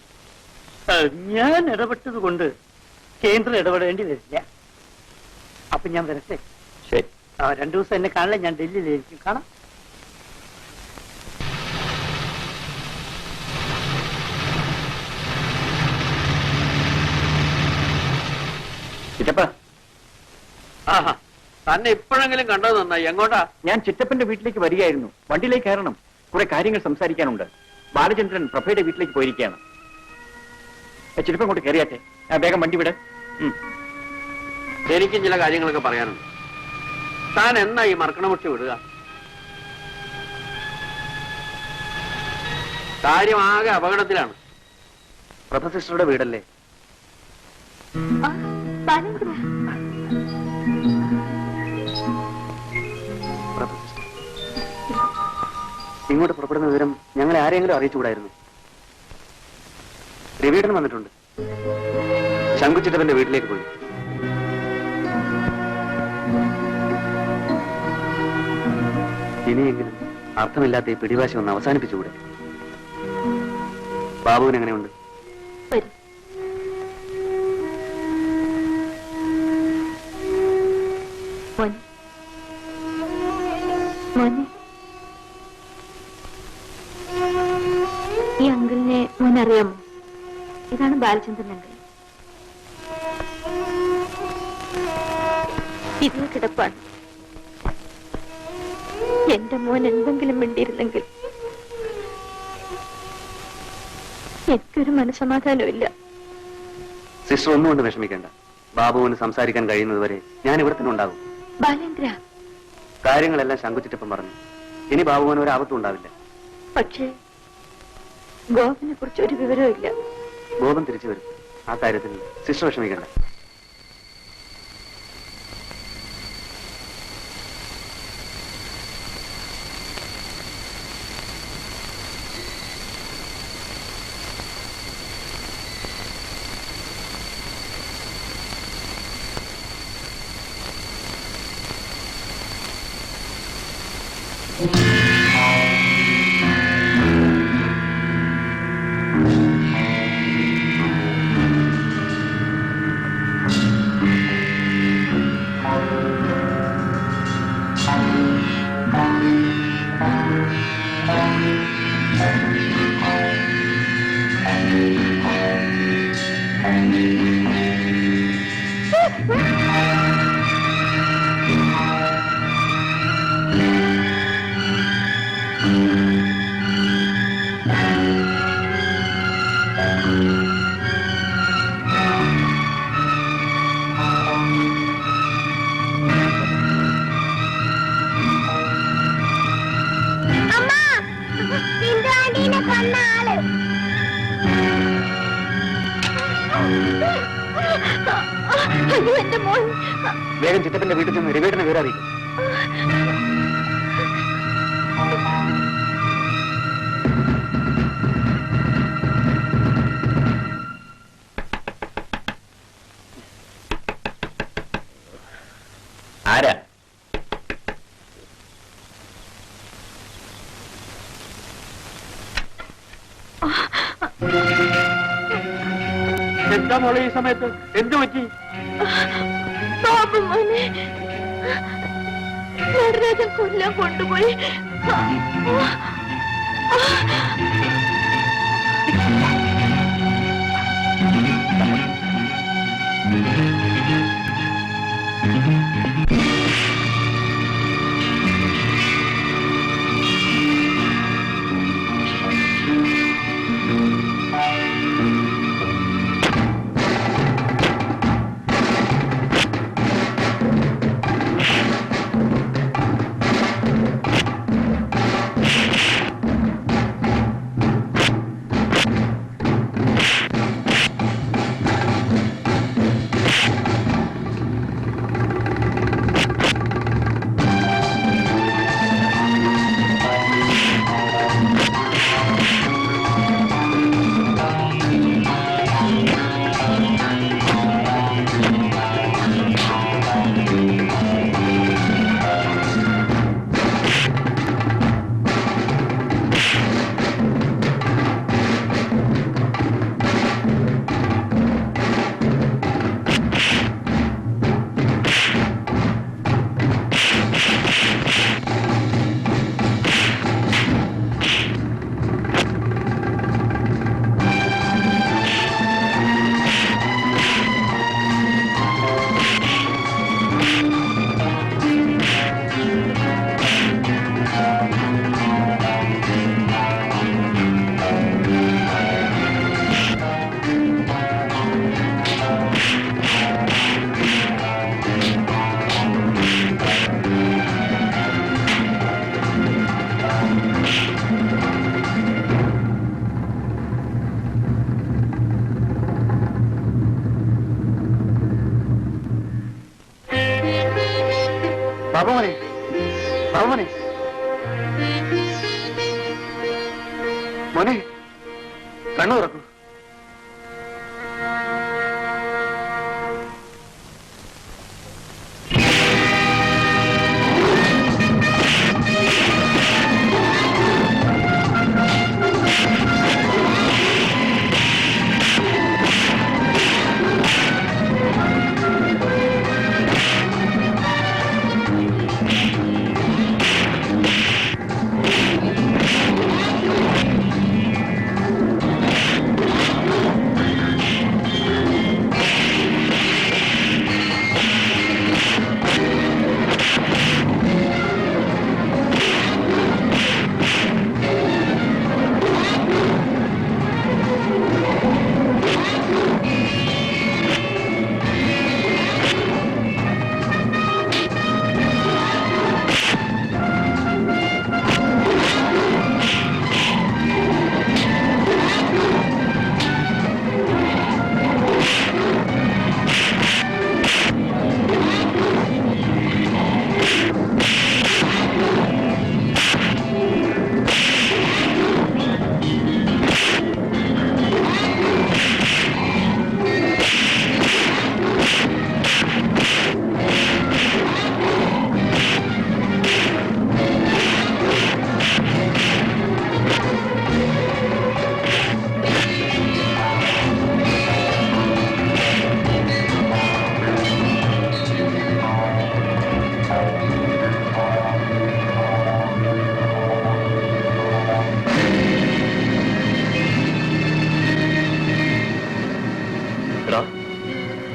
ഞാൻ ഇടപെട്ടത് കൊണ്ട് കേന്ദ്രം ഇടപെടേണ്ടി വരില്ല. അപ്പൊ ഞാൻ വരട്ടെ. ശരി. 2 ദിവസം എന്നെ കാണില്ല. ഞാൻ ഡൽഹിയിലായിരിക്കും. കാണാം. ചിറ്റപ്പ, ആഹാ, തന്നെ ഇപ്പോഴെങ്കിലും കണ്ടത് നന്നായി. എങ്ങോട്ടാ? ഞാൻ ചിറ്റപ്പന്റെ വീട്ടിലേക്ക് വരികയായിരുന്നു. വണ്ടിയിലേക്ക് കയറണം. കുറെ കാര്യങ്ങൾ സംസാരിക്കാനുണ്ട്. ബാലചന്ദ്രൻ പ്രഭയുടെ വീട്ടിലേക്ക് പോയിരിക്കുകയാണ്. ചിറ്റപ്പ അങ്ങോട്ട് കയറിയാട്ടെ. വേഗം വണ്ടി വിട്. എനിക്കും ചില കാര്യങ്ങളൊക്കെ പറയാനുണ്ട്. താൻ എന്നാ ഈ മർക്കണമുട്ടി വിടുക? കാര്യമാകെ അപകടത്തിലാണ്. പ്രഭ സിസ്റ്ററുടെ വീടല്ലേ? ബാലേന്ദ്ര, പ്രഭ സിസ്റ്റർ ഇങ്ങോട്ട് പുറപ്പെടുന്ന വിവരം ഞങ്ങളെ ആരെങ്കിലും അറിയിച്ചുകൂടായിരുന്നു? രവീടൻ വന്നിട്ടുണ്ട്. ശങ്കുച്ചിട്ടവന്റെ വീട്ടിലേക്ക് പോയി. ഇനിയെങ്കിലും അർത്ഥമില്ലാത്ത ഈ പിടിവാശി ഒന്ന് അവസാനിപ്പിച്ചുകൂടെ? ബാബുവിന് എങ്ങനെയുണ്ട്? വരൂ. മോനെ, മോനെ, ഈ അങ്കിളിനെ മോനറിയാമോ? ഇതാണ് ബാലചന്ദ്രൻ അങ്കിൾ. ഇതേ കിടപ്പാണ്. എന്റെ മോൻ എന്തെങ്കിലും മിണ്ടിയിരുന്നെങ്കിൽ എനിക്കൊരു മനസമാധാനമില്ല. സിസ്റ്റർ ഒന്നുകൊണ്ട് വിഷമിക്കേണ്ട. ബാബുവിന് സംസാരിക്കാൻ കഴിയുന്നതുവരെ ഞാൻ ഇവിടെ തന്നെ ഉണ്ടാകും. ബാലേന്ദ്ര, കാര്യങ്ങളെല്ലാം ശങ്കുച്ചിട്ടപ്പം പറഞ്ഞു. ഇനി ബാബുവിന് ഒരു ആപത്തും ഉണ്ടാവില്ല. പക്ഷേ ഗോപനെ കുറിച്ച് ഒരു വിവരവും ഇല്ല. ബോധം തിരിച്ചു വരും. ആ കാര്യത്തിൽ സിസ്റ്റർ വിഷമിക്കേണ്ട. എന്റെ മോൻ. വേഗം ചിറ്റപ്പന്റെ വീട്ടിൽ ചെന്ന് രവിയേട്ടനെ വിവരം അറിയിക്കും. ആരാ? എന്താ മോളെ ഈ സമയത്ത്? എന്തു പറ്റി? ബാബു മോനെ നടരാജൻ കൊല്ലാൻ കൊണ്ടുപോയി. ബാബുമോനെ, ബാബുമോനെ, മോനെ കണ്ണു തുറക്കൂ.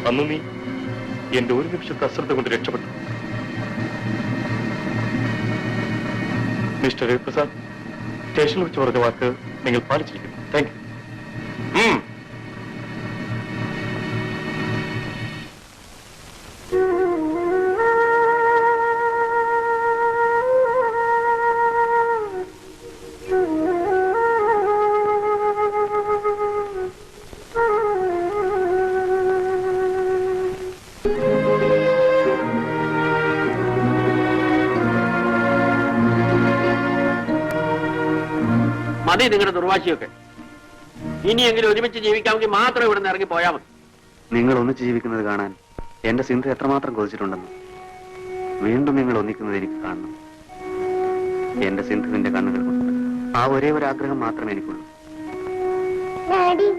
അന്ന് നീ എന്റെ ഒരു നിമിഷത്തെ അശ്രദ്ധ കൊണ്ട് രക്ഷപ്പെട്ടു. മിസ്റ്റർ രവിപ്രസാദ്, സ്റ്റേഷനിൽ വെച്ച് പറഞ്ഞ വാക്ക് നിങ്ങൾ പാലിച്ചിരിക്കുന്നു. Thank you. Mm-hmm. മതി നിങ്ങളുടെ ദുർവാശിയൊക്കെ. ഇനിയെങ്കിലും ഒരുമിച്ച് ജീവിക്കാമെങ്കിൽ മാത്രം ഇവിടെ നിന്ന് ഇറങ്ങി പോയാൽ മതി. നിങ്ങൾ ഒന്നിച്ച് ജീവിക്കുന്നത് കാണാൻ എന്റെ സിന്ധു എത്രമാത്രം കൊതിച്ചിട്ടുണ്ടെന്ന്. വീണ്ടും നിങ്ങൾ ഒന്നിക്കുന്നത് എനിക്ക് കാണണം. എന്റെ സിന്ധുവിന്റെ കണ്ണുകൾ കൊണ്ട് ആ ഒരേ ഒരു ആഗ്രഹം മാത്രമേ എനിക്കുള്ളൂ. ഡാഡി